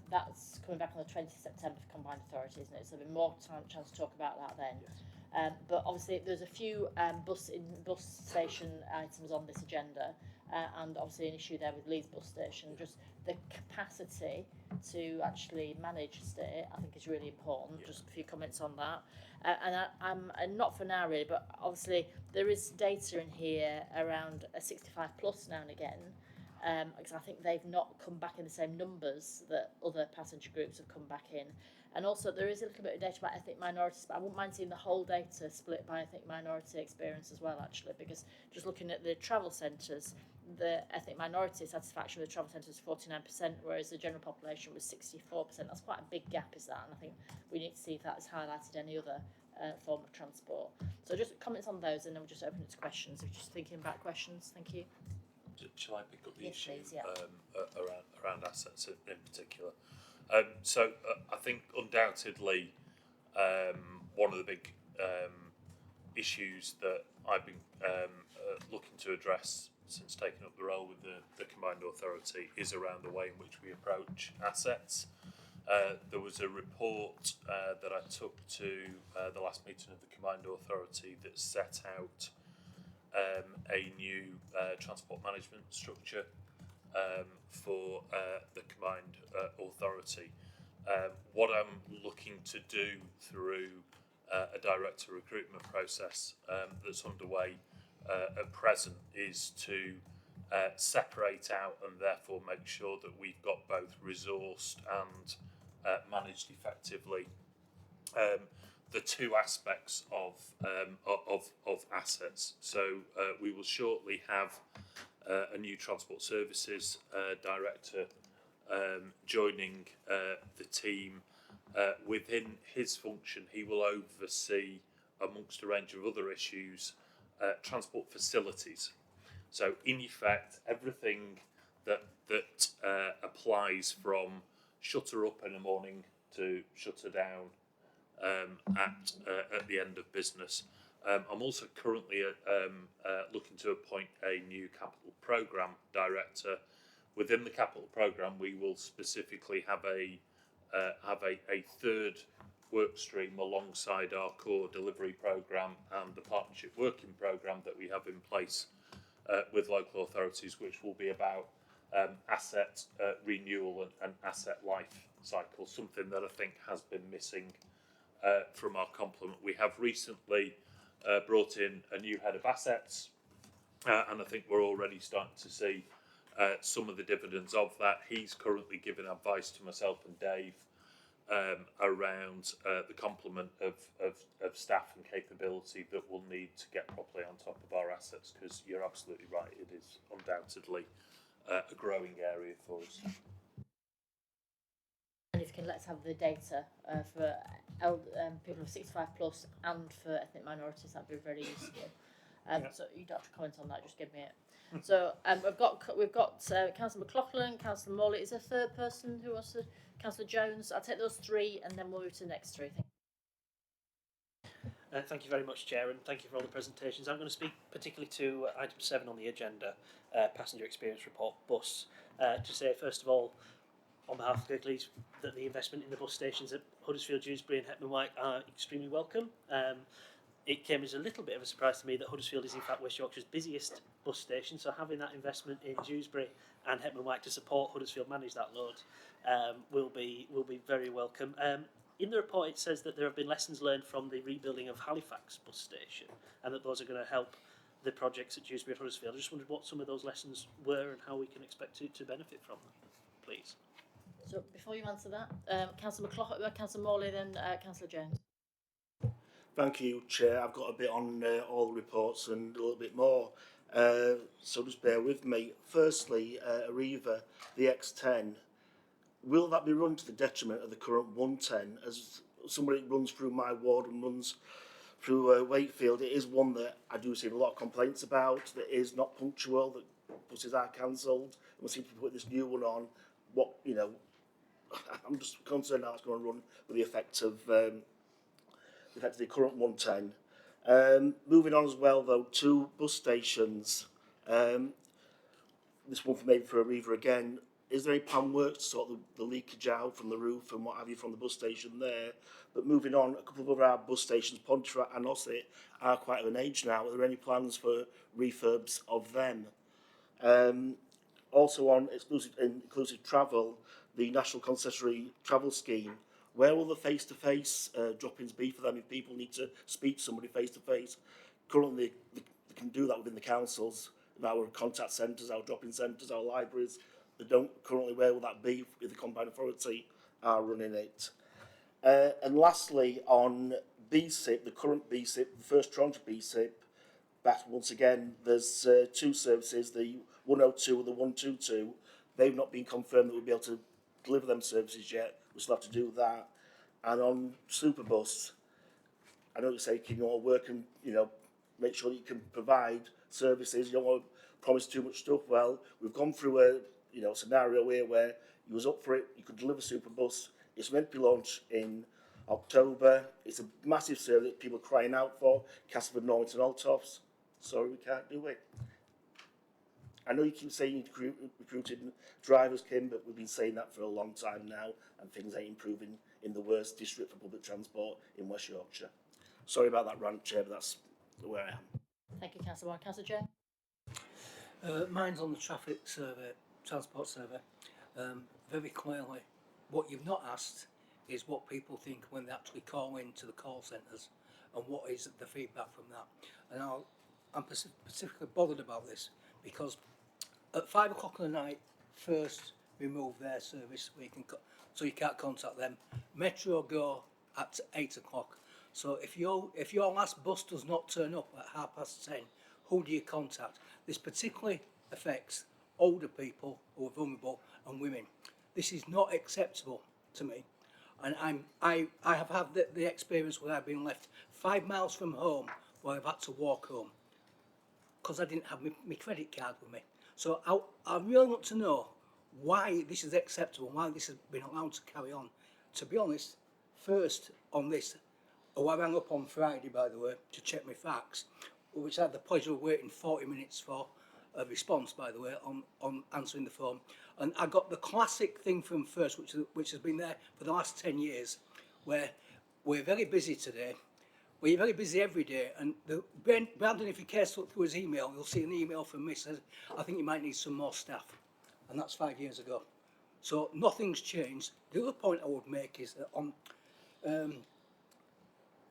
that's coming back on the 20th September for Combined Authority, isn't it? So there'll be more chance to talk about that then. Yes. But obviously, there's a few bus station items on this agenda, and obviously an issue there with Leeds bus station. Just the capacity to actually manage state, I think, is really important. Yeah. Just a few comments on that. And not for now really, but obviously there is data in here around a 65 plus now and again, because I think they've not come back in the same numbers that other passenger groups have come back in. And also there is a little bit of data about ethnic minorities, but I wouldn't mind seeing the whole data split by ethnic minority experience as well, actually, because just looking at the travel centres, the ethnic minority satisfaction with the travel centres is 49%, whereas the general population was 64%. That's quite a big gap, is that? And I think we need to see if that is highlighted any other form of transport. So just comments on those, and then we'll just open it to questions. If you're just thinking about questions, thank you. Shall I pick up the issue please, yeah. around assets in particular? So I think undoubtedly one of the big issues that I've been looking to address since taking up the role with the Combined Authority is around the way in which we approach assets. There was a report that I took to the last meeting of the Combined Authority that set out a new transport management structure for the Combined Authority. What I'm looking to do through a director recruitment process that's underway at present is to separate out and therefore make sure that we've got both resourced and managed effectively the two aspects of assets. So we will shortly have a new transport services director joining the team. Within his function, he will oversee, amongst a range of other issues, transport facilities. So in effect, everything that applies from shutter up in the morning to shutter down at the end of business. I'm also currently looking to appoint a new capital programme director. Within the capital programme, we will specifically have a third work stream alongside our core delivery programme and the partnership working programme that we have in place with local authorities, which will be about asset renewal and asset life cycle, something that I think has been missing from our complement. We have recently brought in a new head of assets, and I think we're already starting to see some of the dividends of that. He's currently giving advice to myself and Dave around the complement of staff and capability that we'll need to get properly on top of our assets, because you're absolutely right, it is undoubtedly a growing area for us. And if you can let us have the data for people of 65 plus and for ethnic minorities, that'd be very useful. So you don't have to comment on that, just give me it. So we've got Councillor McLaughlin, Councillor Morley. Is there a third person who wants to? Councillor Jones. I'll take those three and then we'll move to the next three. Thank you very much, Chair, and thank you for all the presentations. I'm going to speak particularly to item 7 on the agenda, Passenger Experience Report Bus. To say, first of all, on behalf of Kirklees, that the investment in the bus stations at Huddersfield, Dewsbury and Hetman White are extremely welcome. It came as a little bit of a surprise to me that Huddersfield is in fact West Yorkshire's busiest bus station, so having that investment in Dewsbury and Hetman White to support Huddersfield manage that load will be very welcome. In the report it says that there have been lessons learned from the rebuilding of Halifax bus station and that those are going to help the projects at Dewsbury and Huddersfield. I just wondered what some of those lessons were and how we can expect to benefit from them, please. So before you answer that, Councillor McLaughlin, Councillor Morley, then Councillor Jones. Thank you, Chair. I've got a bit on all the reports and a little bit more, so just bear with me. Firstly, Arriva, the X10, will that be run to the detriment of the current 110? As somebody runs through my ward and runs through Wakefield, it is one that I do receive a lot of complaints about, that is not punctual, that buses are cancelled, and we seem to put this new one on. What, you know, I'm just concerned how it's going to run with the effect of the current 110. Moving on as well, though, to bus stations. This one maybe for Arriva again. Is there any planned work to sort the leakage out from the roof and what have you from the bus station there? But moving on, a couple of our bus stations, Pontefract and Ossett, are quite of an age now. Are there any plans for refurbs of them? Also on inclusive travel, the National Concessionary Travel Scheme, where will the face-to-face drop-ins be for them if people need to speak to somebody face-to-face? Currently, they can do that within the councils, our contact centres, our drop-in centres, our libraries. They don't currently. Where will that be if the Combined Authority are running it? And lastly, on BSIP, the current BSIP, the first tranche of BSIP, that once again, there's two services, the 102 and the 122. They've not been confirmed that we'll be able to deliver them services yet. We still have to do that. And on Superbus, I know you say can you all work and make sure that you can provide services. You don't want to promise too much stuff. Well, we've gone through a scenario here where you was up for it. You could deliver Superbus. It's meant to be launched in October. It's a massive service that people are crying out for. Castleford, Norwington, Altoffs. Sorry, we can't do it. I know you keep saying you recruited drivers, Kim, but we've been saying that for a long time now, and things ain't improving in the worst district for public transport in West Yorkshire. Sorry about that rant, Chair, but that's where I am. Thank you, Councillor Warren. Councillor Jay? Mine's on the traffic survey, transport survey. Very clearly, what you've not asked is what people think when they actually call in to the call centres and what is the feedback from that. And I'm specifically bothered about this because at 5 o'clock in the night, first remove their service so you can't contact them. Metro go at 8 o'clock. So if your last bus does not turn up at 10:30, who do you contact? This particularly affects older people who are vulnerable and women. This is not acceptable to me. And I have had the experience where I've been left 5 miles from home where I've had to walk home because I didn't have my credit card with me. So I really want to know why this is acceptable, why this has been allowed to carry on. To be honest, first on this, I rang up on Friday, by the way, to check my facts, which I had the pleasure of waiting 40 minutes for a response, by the way, on answering the phone. And I got the classic thing from first, which has been there for the last 10 years, where we're very busy today. We're very busy every day. And Brandon, if you care to look through his email, you'll see an email from me that says, I think you might need some more staff. And that's 5 years ago. So nothing's changed. The other point I would make is that on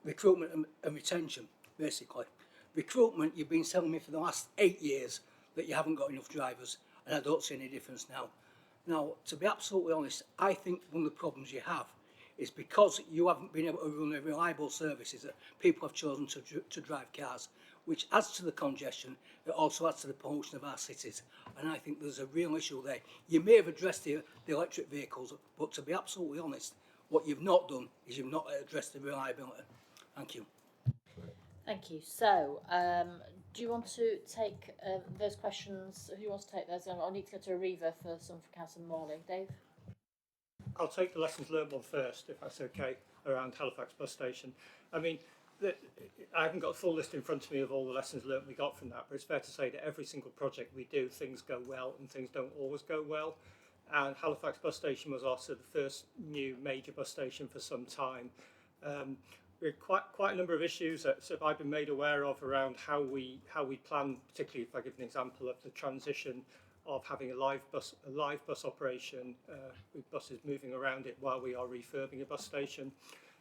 recruitment and retention, basically. Recruitment, you've been telling me for the last 8 years that you haven't got enough drivers, and I don't see any difference now. Now, to be absolutely honest, I think one of the problems you have is because you haven't been able to run a reliable services that people have chosen to drive cars, which adds to the congestion, it also adds to the pollution of our cities. And I think there's a real issue there. You may have addressed the electric vehicles, but to be absolutely honest, what you've not done is you've not addressed the reliability. Thank you. Thank you. So, do you want to take those questions? Who wants to take those? I'll need to go to Arriva for some for Councillor Morley. Dave? I'll take the lessons learned one first, if that's okay, around Halifax bus station. I mean, I haven't got a full list in front of me of all the lessons learned we got from that, but it's fair to say that every single project we do, things go well and things don't always go well. And Halifax bus station was also the first new major bus station for some time. We had quite a number of issues that I've been made aware of around how we plan, particularly if I give an example of the transition of having a live bus operation with buses moving around it while we are refurbing a bus station,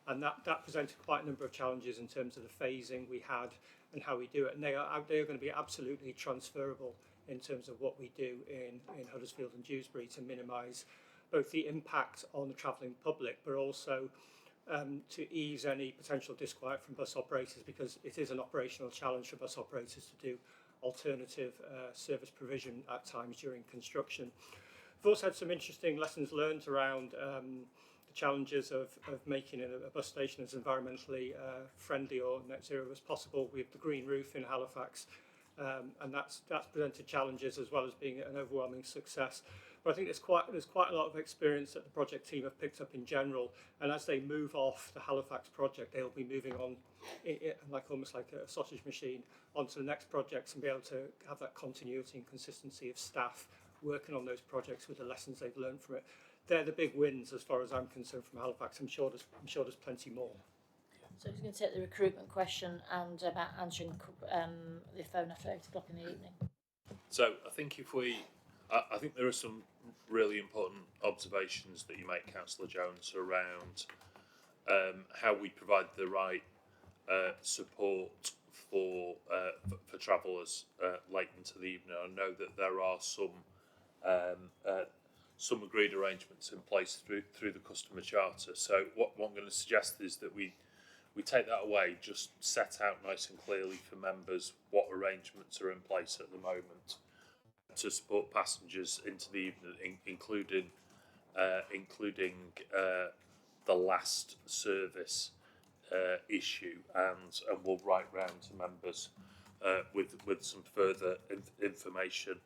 and that presented quite a number of challenges in terms of the phasing we had and how we do it, and they are going to be absolutely transferable in terms of what we do in Huddersfield and Dewsbury to minimise both the impact on the travelling public, but also to ease any potential disquiet from bus operators, because it is an operational challenge for bus operators to do alternative service provision at times during construction. We've also had some interesting lessons learned around the challenges of making a bus station as environmentally friendly or net zero as possible with the green roof in Halifax. And that's presented challenges as well as being an overwhelming success. But I think there's quite a lot of experience that the project team have picked up in general, and as they move off the Halifax project, they'll be moving on, almost like a sausage machine, onto the next projects and be able to have that continuity and consistency of staff working on those projects with the lessons they've learned from it. They're the big wins as far as I'm concerned from Halifax. I'm sure there's plenty more. So who's going to take the recruitment question and about answering the phone after 8 o'clock in the evening? So I think I think there are some really important observations that you make, Councillor Jones, around how we provide the right support for travellers late into the evening. I know that there are some agreed arrangements in place through the customer charter. So what I'm going to suggest is that we take that away, just set out nice and clearly for members what arrangements are in place at the moment to support passengers into the evening, including the last service issue, and we'll write round to members with some further information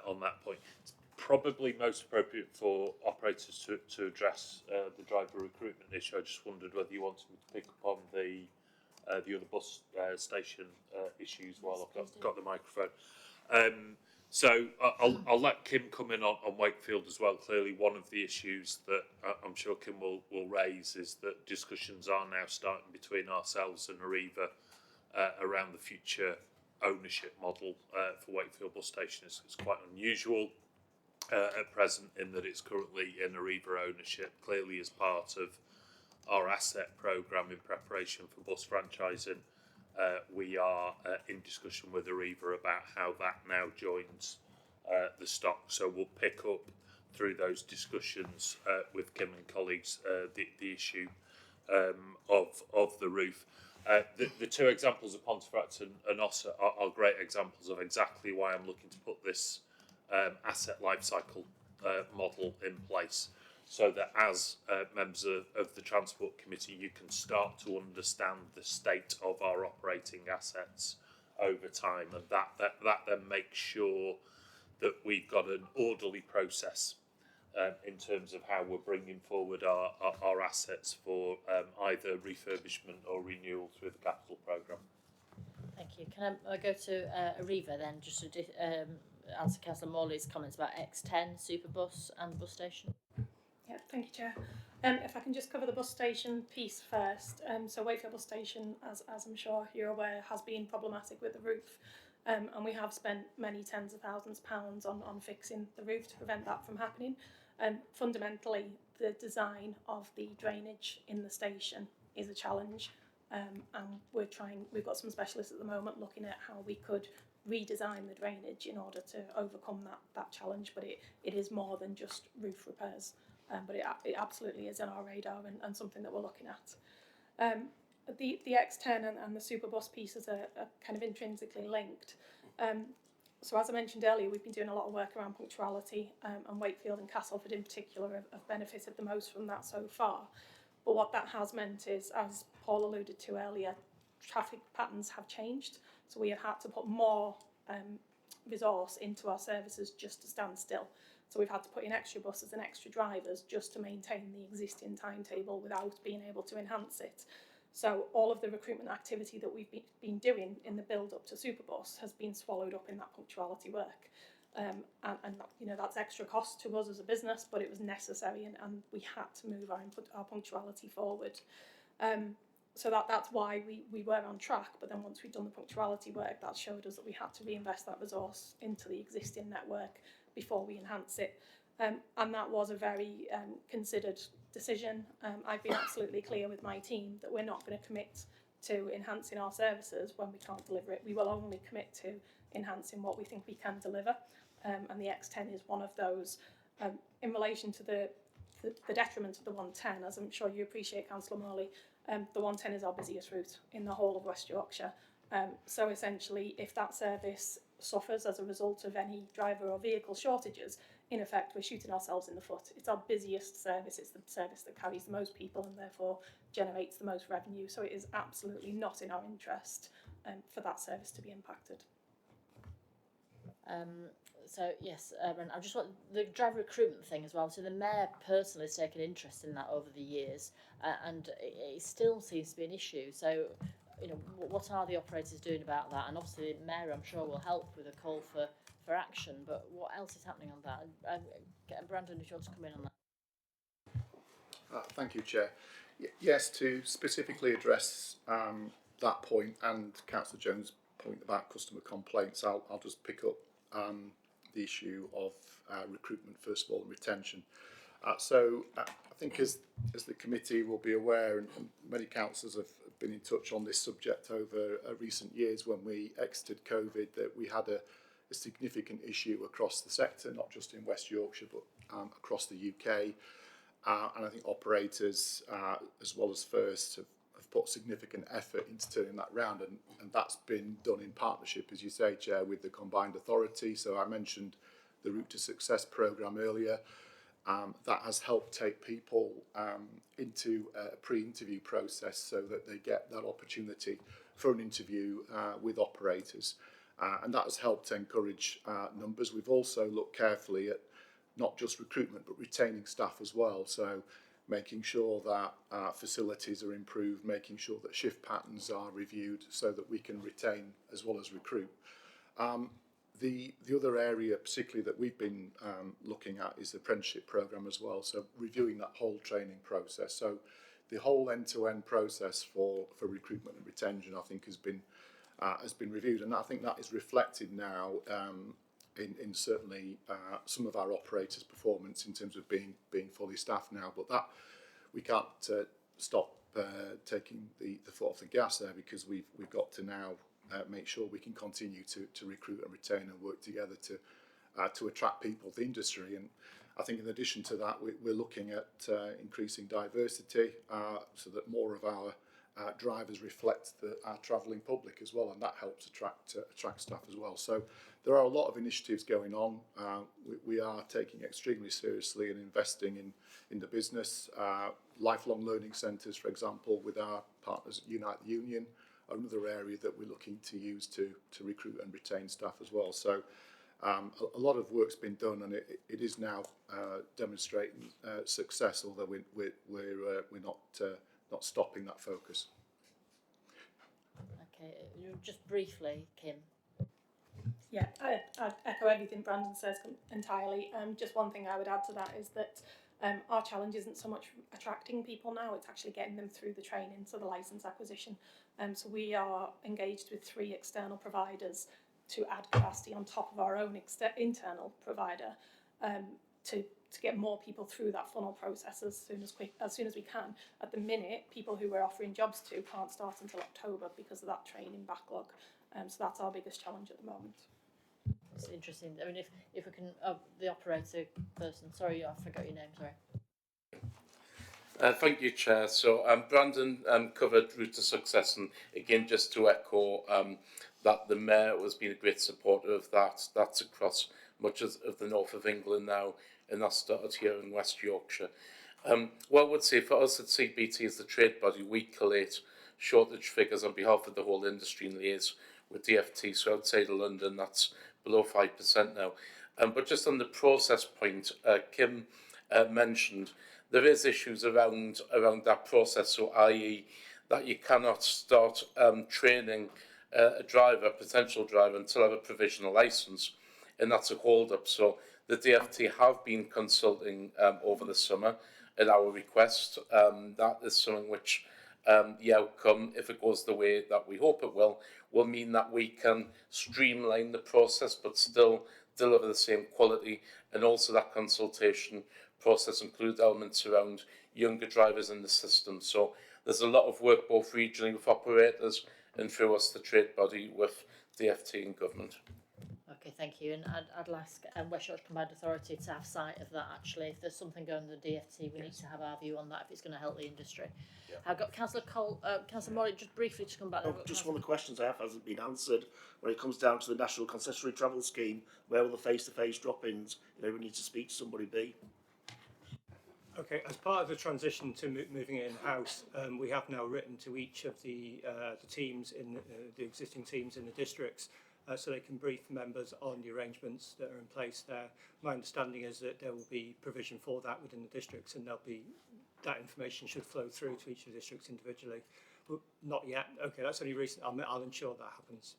on that point. It's probably most appropriate for operators to address the driver recruitment issue. I just wondered whether you wanted me to pick up on the other bus station issues while I've got the microphone. So I'll let Kim come in on Wakefield as well. Clearly, one of the issues that I'm sure Kim will raise is that discussions are now starting between ourselves and Arriva around the future ownership model for Wakefield bus station. It's quite unusual at present in that it's currently in Arriva ownership, clearly as part of our asset programme in preparation for bus franchising. We are in discussion with Arriva about how that now joins the stock. So we'll pick up through those discussions with Kim and colleagues the issue of the roof. The two examples of Pontefract and Ossa are great examples of exactly why I'm looking to put this asset lifecycle model in place, so that as members of the Transport Committee, you can start to understand the state of our operating assets over time, and that then makes sure that we've got an orderly process in terms of how we're bringing forward our assets for either refurbishment or renewal through the capital programme. Thank you. Can I go to Arriva then, just to answer Councillor Morley's comments about X10, Superbus and bus station? Yeah, thank you, Chair. If I can just cover the bus station piece first. So Wakefield bus station, as I'm sure you're aware, has been problematic with the roof. And we have spent many tens of thousands of pounds on fixing the roof to prevent that from happening. Fundamentally, the design of the drainage in the station is a challenge. And we've got some specialists at the moment looking at how we could redesign the drainage in order to overcome that challenge. But it is more than just roof repairs. But it absolutely is on our radar and something that we're looking at. The X10 and the Superbus pieces are kind of intrinsically linked. So as I mentioned earlier, we've been doing a lot of work around punctuality, and Wakefield and Castleford in particular have benefited the most from that so far. But what that has meant is, as Paul alluded to earlier, traffic patterns have changed. So we have had to put more resource into our services just to stand still. So we've had to put in extra buses and extra drivers just to maintain the existing timetable without being able to enhance it. So all of the recruitment activity that we've been doing in the build up to Superbus has been swallowed up in that punctuality work. And you know, that's extra cost to us as a business, but it was necessary, and we had to move our punctuality forward. So that's why we were on track, but then once we'd done the punctuality work, that showed us that we had to reinvest that resource into the existing network before we enhance it. And that was a very considered decision. I've been absolutely clear with my team that we're not going to commit to enhancing our services when we can't deliver it. We will only commit to enhancing what we think we can deliver. And the X10 is one of those. In relation to the the detriment of the 110, as I'm sure you appreciate, Councillor Morley, the 110 is our busiest route in the whole of West Yorkshire. So essentially, if that service suffers as a result of any driver or vehicle shortages, in effect, we're shooting ourselves in the foot. It's our busiest service. It's the service that carries the most people and therefore generates the most revenue. So it is absolutely not in our interest for that service to be impacted. So yes, and I just want the driver recruitment thing as well. So the mayor personally has taken interest in that over the years, and it still seems to be an issue. So, you know, what are the operators doing about that? And obviously, the mayor, I'm sure, will help with a call for action. But what else is happening on that? Brandon, if you want to come in on that. Thank you, Chair. Yes, to specifically address that point and Councillor Jones' point about customer complaints, I'll just pick up the issue of recruitment first of all and retention. So I think as the committee will be aware, and many councillors have been in touch on this subject over recent years, when we exited COVID, that we had a significant issue across the sector, not just in West Yorkshire but across the UK. And I think operators, as well as First, have put significant effort into turning that round, and that's been done in partnership, as you say, Chair, with the combined authority. So I mentioned the Route to Success programme earlier. That has helped take people into a pre-interview process so that they get that opportunity for an interview with operators. And that has helped encourage numbers. We've also looked carefully at not just recruitment but retaining staff as well. So making sure that facilities are improved, making sure that shift patterns are reviewed so that we can retain as well as recruit. The other area particularly that we've been looking at is the apprenticeship programme as well, so reviewing that whole training process. So the whole end-to-end process for recruitment and retention, I think, has been reviewed, and I think that is reflected now in certainly some of our operators' performance in terms of being fully staffed now. But that we can't stop taking the foot off the gas there, because we've got to now make sure we can continue to recruit and retain and work together to attract people to the industry. And I think in addition to that, we're looking at increasing diversity so that more of our drivers reflect our travelling public as well, and that helps attract staff as well. So there are a lot of initiatives going on. We are taking extremely seriously and investing in the business. Lifelong learning centres, for example, with our partners at Unite the Union, are another area that we're looking to use to recruit and retain staff as well. So a lot of work's been done, and it is now demonstrating success, although we're not stopping that focus. Okay, just briefly, Kim. Yeah, I echo everything Brandon says entirely. Just one thing I would add to that is that our challenge isn't so much attracting people now, it's actually getting them through the training, so the licence acquisition. So we are engaged with 3 external providers to add capacity on top of our own internal provider to get more people through that funnel process as soon as we can. At the minute, people who we're offering jobs to can't start until October because of that training backlog. So that's our biggest challenge at the moment. It's interesting. I mean, if we can, the operator person. Sorry, I forgot your name. Sorry. Thank you, Chair. So Brandon covered Route to Success, and again, just to echo that the Mayor has been a great supporter of that. That's across much of the north of England now, and that's started here in West Yorkshire. What I would say for us at CBT as the trade body, we collate shortage figures on behalf of the whole industry and liaise with DFT. So outside of London, that's below 5% now. But just on the process point, Kim mentioned, there is issues around that process, so i.e. that you cannot start training a potential driver, until they have a provisional licence, and that's a hold-up. So the DFT have been consulting over the summer at our request. That is something which the outcome, if it goes the way that we hope it will mean that we can streamline the process but still deliver the same quality. And also that consultation process includes elements around younger drivers in the system. So there's a lot of work both regionally with operators and through us, the trade body, with DFT and government. Okay, thank you. And I'd ask West Yorkshire Combined Authority to have sight of that actually. If there's something going on the DFT, we need to have our view on that if it's going to help the industry. Yeah. I've got Councillor Cole, Councillor Morley, just briefly to come back. Oh, just one of the questions I have hasn't been answered. When it comes down to the National Concessionary Travel Scheme, where will the face-to-face drop-ins, if everyone needs to speak to somebody, be? Okay, as part of the transition to moving it in-house, we have now written to each of the teams in the existing teams in the districts, so they can brief members on the arrangements that are in place there. My understanding is that there will be provision for that within the districts, and that information should flow through to each of the districts individually. But not yet. Okay, that's only recent. I'll ensure that happens.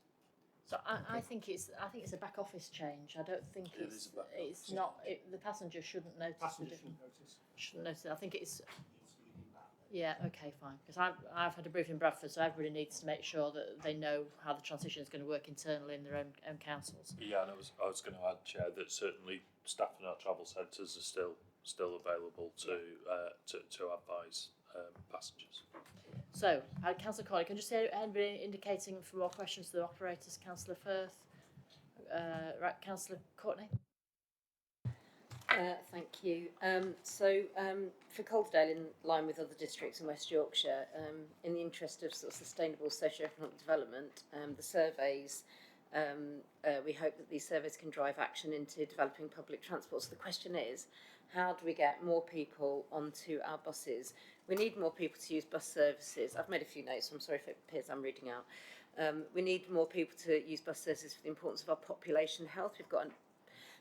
So I think it's a back office change. I don't think the passenger shouldn't notice the difference. Shouldn't notice. I think it's. Yeah. Okay. Fine. Because I've had a briefing in Bradford, so everybody needs to make sure that they know how the transition is going to work internally in their own councils. Yeah, and I was going to add, Chair, that certainly staff in our travel centres are still available to advise passengers. So, Councillor Corley, can you just say anybody indicating for more questions to the operators? Councillor Firth, right, Councillor Courtney. Thank you. For Calderdale, in line with other districts in West Yorkshire, in the interest of sort of sustainable socio-economic development, the surveys, we hope that these surveys can drive action into developing public transport. So the question is, how do we get more people onto our buses? We need more people to use bus services. I've made a few notes, so I'm sorry if it appears I'm reading out. We need more people to use bus services for the importance of our population health. We've got a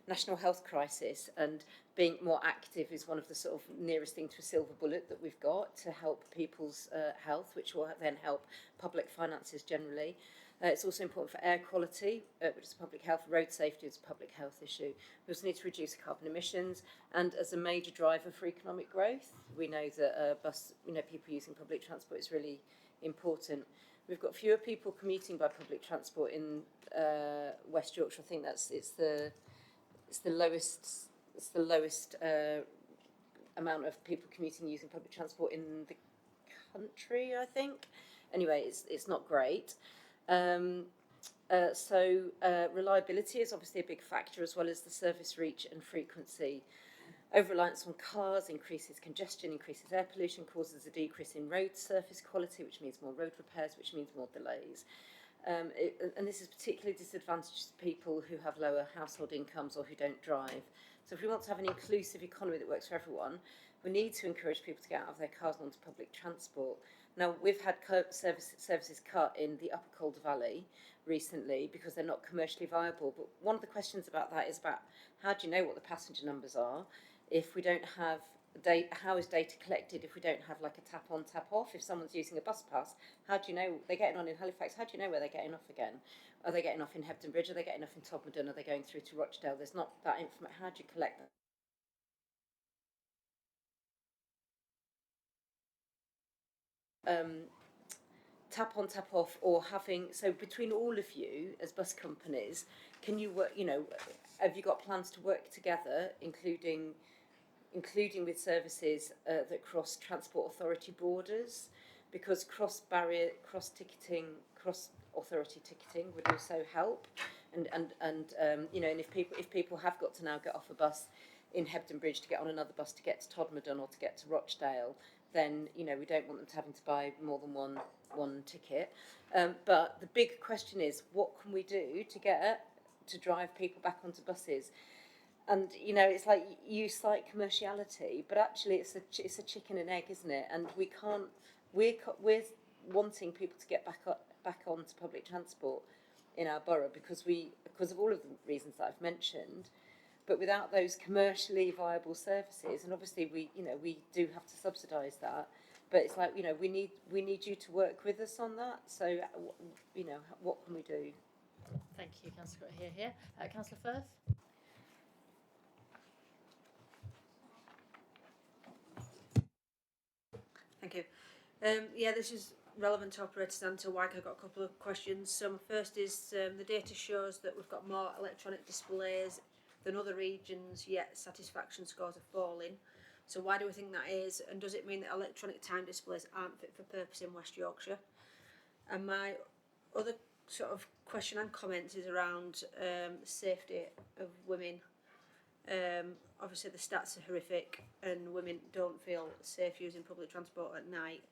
national health crisis, and being more active is one of the sort of nearest thing to a silver bullet that we've got to help people's health, which will then help public finances generally. It's also important for air quality, which is public health. Road safety is a public health issue. We also need to reduce carbon emissions, and as a major driver for economic growth, we know that people using public transport is really important. We've got fewer people commuting by public transport in West Yorkshire. I think it's the lowest amount of people commuting using public transport in the country, I think. Anyway, it's not great. Reliability is obviously a big factor, as well as the service reach and frequency. Over-reliance on cars increases congestion, increases air pollution, causes a decrease in road surface quality, which means more road repairs, which means more delays. And this is particularly disadvantageous to people who have lower household incomes or who don't drive. So if we want to have an inclusive economy that works for everyone, we need to encourage people to get out of their cars and onto public transport. Now, we've had services cut in the Upper Calder Valley recently because they're not commercially viable. But one of the questions about that is about how do you know what the passenger numbers are if we don't have data? How is data collected if we don't have like a tap on, tap off? If someone's using a bus pass, how do you know they're getting on in Halifax? How do you know where they're getting off again? Are they getting off in Hebden Bridge? Are they getting off in Todmorden? Are they going through to Rochdale? There's not that information. How do you collect that? Tap on, tap off, or having, so between all of you as bus companies, can you work, have you got plans to work together, including with services that cross transport authority borders? Because cross-barrier, cross-ticketing, cross-authority ticketing would also help. And if people have got to now get off a bus in Hebden Bridge to get on another bus to get to Todmorden or to get to Rochdale, then we don't want them having to buy more than one ticket. But the big question is, what can we do to drive people back onto buses? And it's like you cite commerciality, but actually it's a chicken and egg, isn't it? And we can't. We're wanting people to get back onto public transport in our borough because of all of the reasons that I've mentioned. But without those commercially viable services, and obviously we do have to subsidise that. But it's like we need you to work with us on that. So what can we do? Thank you, Councillor. Here, Councillor Firth. Thank you. This is relevant to operators and to WAG. I've got a couple of questions. So first is the data shows that we've got more electronic displays than other regions, yet satisfaction scores are falling. So why do we think that is? And does it mean that electronic time displays aren't fit for purpose in West Yorkshire? And my other sort of question and comments is around safety of women. Obviously the stats are horrific and women don't feel safe using public transport at night.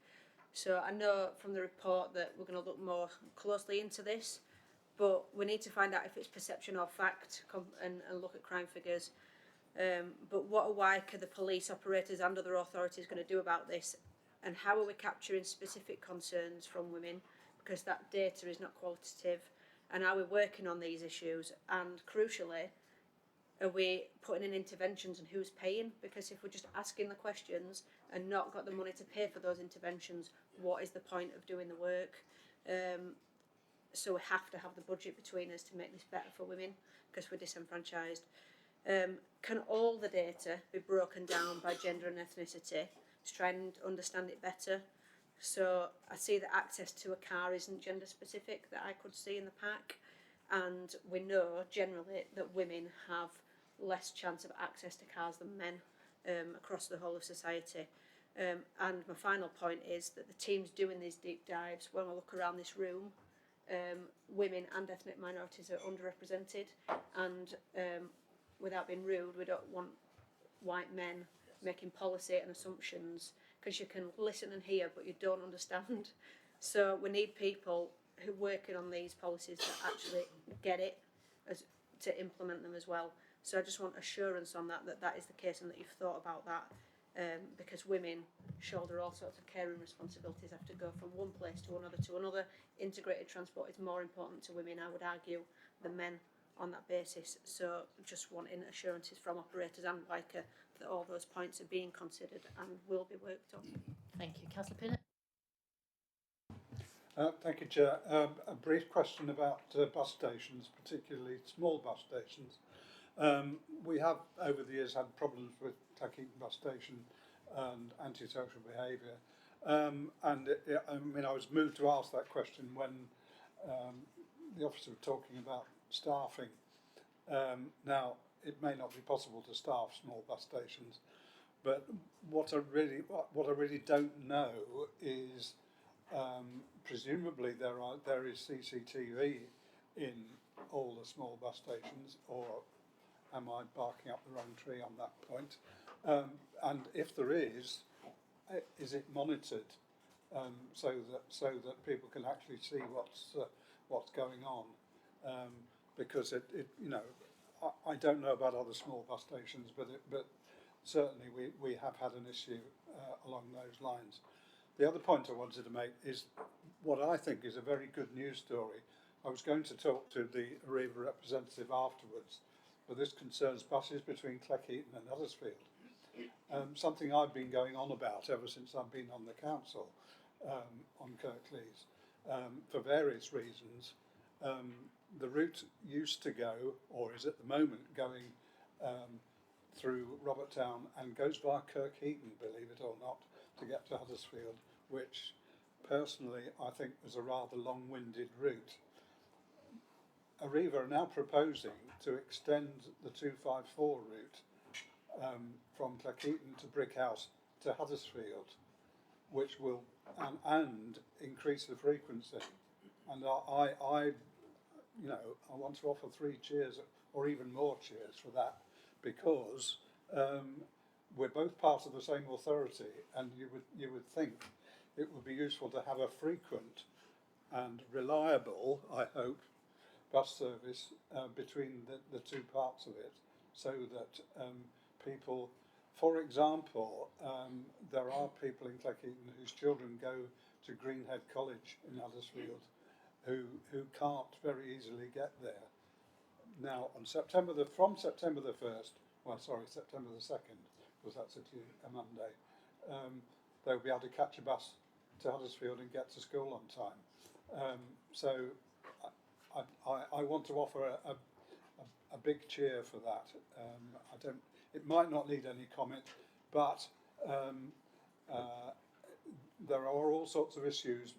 So I know from the report that we're going to look more closely into this, but we need to find out if it's perception or fact and look at crime figures. But what are WICA, the police operators and other authorities going to do about this? And how are we capturing specific concerns from women? Because that data is not qualitative. And are we working on these issues? And crucially, are we putting in interventions and who's paying? Because if we're just asking the questions and not got the money to pay for those interventions, what is the point of doing the work? So we have to have the budget between us to make this better for women because we're disenfranchised. Can all the data be broken down by gender and ethnicity to try and understand it better? So I see that access to a car isn't gender specific that I could see in the pack, and we know generally that women have less chance of access to cars than men across the whole of society. And my final point is that the teams doing these deep dives, when I look around this room, women and ethnic minorities are underrepresented, and without being rude, we don't want white men making policy and assumptions, because you can listen and hear but you don't understand. So we need people who are working on these policies that actually get it to implement them as well. So I just want assurance on that is the case and that you've thought about that, because women shoulder all sorts of caring responsibilities, have to go from one place to another. Integrated transport is more important to women, I would argue, than men on that basis. So just wanting assurances from operators and WICA that all those points are being considered and will be worked on. Thank you. Councillor Pinnock. Thank you, Chair. A brief question about bus stations, particularly small bus stations. We have, over the years, had problems with Clackheaton bus station and antisocial behaviour. I was moved to ask that question when the officer was talking about staffing. Now, it may not be possible to staff small bus stations, but what I really don't know is presumably there is CCTV in all the small bus stations, or am I barking up the wrong tree on that point? And if there is it monitored so that people can actually see what's going on? Because I don't know about other small bus stations, but certainly we have had an issue along those lines. The other point I wanted to make is what I think is a very good news story. I was going to talk to the Arriva representative afterwards, but this concerns buses between Clackheaton and Huddersfield. Something I've been going on about ever since I've been on the council on Kirklees, for various reasons. The route used to go, or is at the moment going, through Robert Town and goes via Kirkheaton, believe it or not, to get to Huddersfield, which personally I think was a rather long-winded route. Arriva are now proposing to extend the 254 route from Clackheaton to Brickhouse to Huddersfield, which will and increase the frequency. And I want to offer 3 cheers or even more cheers for that, because we're both part of the same authority, and you would think it would be useful to have a frequent and reliable, I hope, bus service between the 2 parts of it, so that people, for example, there are people in Clackheaton whose children go to Greenhead College in Huddersfield who can't very easily get there. Now, from September the 1st, September the 2nd, because that's a Monday, they'll be able to catch a bus to Huddersfield and get to school on time. So I want to offer a big cheer for that. It might not need any comment, but there are all sorts of issues.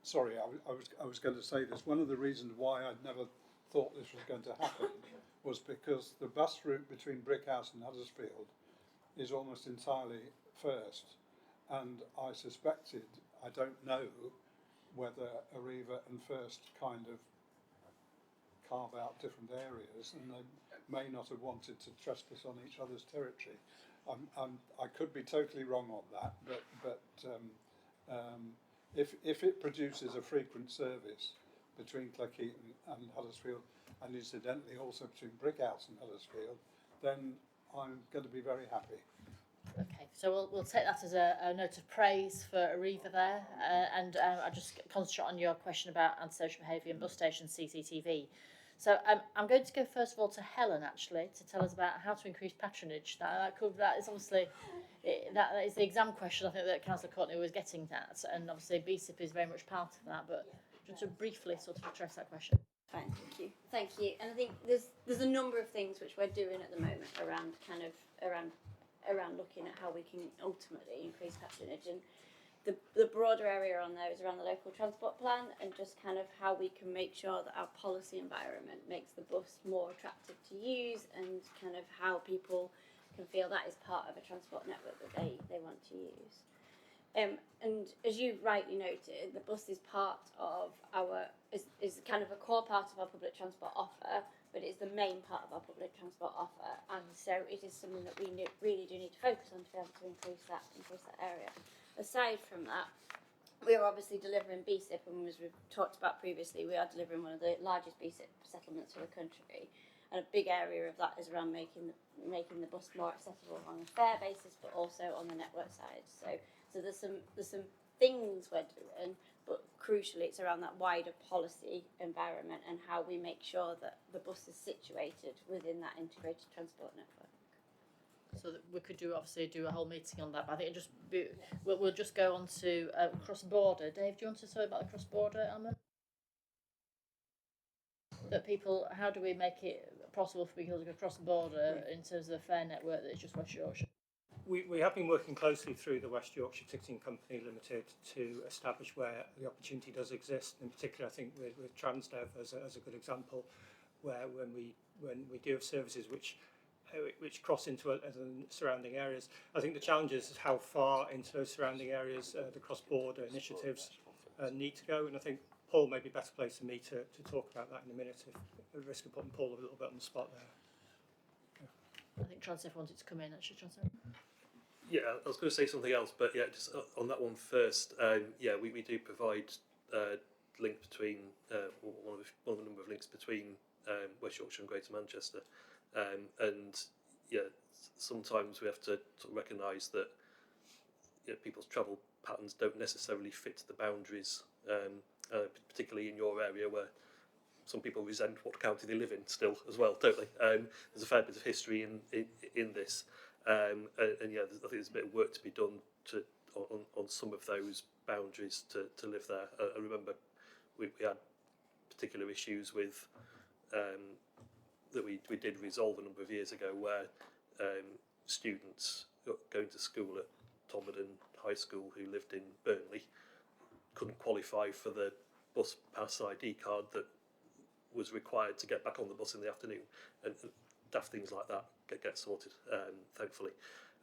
Sorry, I was going to say this. One of the reasons why I'd never thought this was going to happen was because the bus route between Brickhouse and Huddersfield is almost entirely first, and I suspected, I don't know, whether Arriva and First kind of carve out different areas, and they may not have wanted to trespass on each other's territory. I could be totally wrong on that, but if it produces a frequent service between Cleckheaton and Huddersfield, and incidentally also between Brickhouse and Huddersfield, then I'm going to be very happy. Okay, so we'll take that as a note of praise for Arriva there, and I'll just concentrate on your question about antisocial behaviour and bus station CCTV. So I'm going to go first of all to Helen actually to tell us about how to increase patronage. That is obviously that is the exam question I think that Councillor Courtney was getting at, and obviously BSIP is very much part of that. But just to briefly sort of address that question. Fine, thank you. And I think there's a number of things which we're doing at the moment around looking at how we can ultimately increase patronage, and the broader area on there is around the local transport plan and just kind of how we can make sure that our policy environment makes the bus more attractive to use, and kind of how people can feel that is part of a transport network that they want to use. And as you rightly noted, the bus is part of is kind of a core part of our public transport offer, but it's the main part of our public transport offer, and so it is something that we really do need to focus on to be able to increase that area. Aside from that, we are obviously delivering BSIP, and as we've talked about previously, we are delivering one of the largest BSIP settlements for the country, and a big area of that is around making the bus more accessible on a fare basis, but also on the network side. So there's some things we're doing, but crucially it's around that wider policy environment and how we make sure that the bus is situated within that integrated transport network. So that we could do a whole meeting on that, but I think we'll just go on to cross border. Dave, do you want to say about the cross border element? That people, how do we make it possible for people to go cross border in terms of the fare network that is just West Yorkshire? We have been working closely through the West Yorkshire Ticketing Company Limited to establish where the opportunity does exist. In particular, I think with Transdev as a good example, where when we do have services which cross into other surrounding areas. I think the challenge is how far into those surrounding areas the cross-border initiatives need to go, and I think Paul may be better placed than me to talk about that in a minute, if at risk of putting Paul a little bit on the spot there. I think Transdev wanted to come in actually. Transdev. Yeah, I was going to say something else, but yeah, just on that one first. We do provide link between one of the number of links between West Yorkshire and Greater Manchester. And yeah, sometimes we have to sort of recognise that people's travel patterns don't necessarily fit the boundaries, particularly in your area where some people resent what county they live in still as well, don't they? There's a fair bit of history in this, and yeah, I think there's a bit of work to be done on some of those boundaries to live there. I remember we had particular issues with that we did resolve a number of years ago, where students going to school at Tomberden High School who lived in Burnley couldn't qualify for the bus pass ID card that was required to get back on the bus in the afternoon, and daft things like that get sorted, thankfully.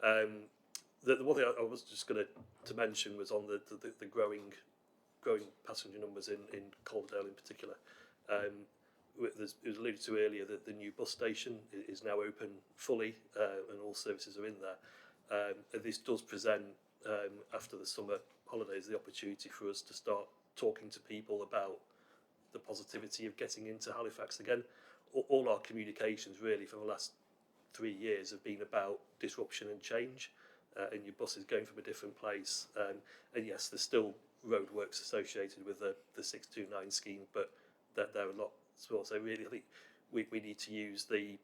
The one thing I was just going to mention was on the growing passenger numbers in Calderdale in particular. It was alluded to earlier that the new bus station is now open fully, and all services are in there. And this does present, after the summer holidays, the opportunity for us to start talking to people about the positivity of getting into Halifax again. All our communications really for the last 3 years have been about disruption and change, and your bus is going from a different place. And yes, there's still roadworks associated with the 629 scheme, but there are a lot. So really, I think we need to use the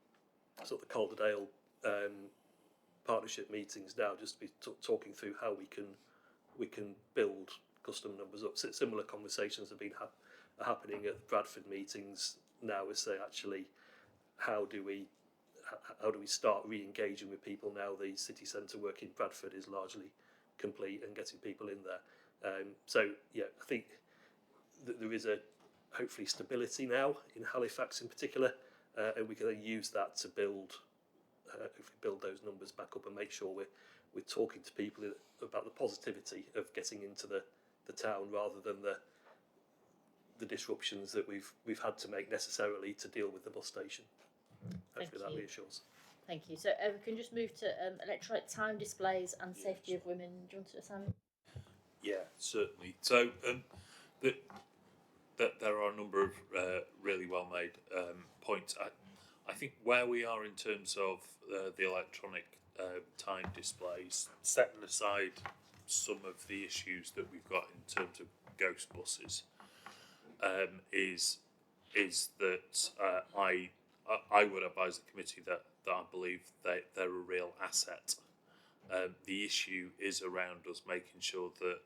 sort of the Calderdale partnership meetings now, just to be talking through how we can build customer numbers up. Similar conversations have been happening at the Bradford meetings now, as say actually how do we start re-engaging with people now the city centre work in Bradford is largely complete and getting people in there. So yeah, I think that there is a hopefully stability now in Halifax in particular, and we can then use that to build those numbers back up and make sure we're talking to people about the positivity of getting into the town rather than the disruptions that we've had to make necessarily to deal with the bus station. Hopefully that reassures. Thank you. So we can just move to electronic time displays and safety of women. Do you want to, Simon? Yeah, certainly. So that there are a number of really well made points. I think where we are in terms of the electronic time displays, setting aside some of the issues that we've got in terms of ghost buses, is that I would advise the committee that I believe they're a real asset. The issue is around us making sure that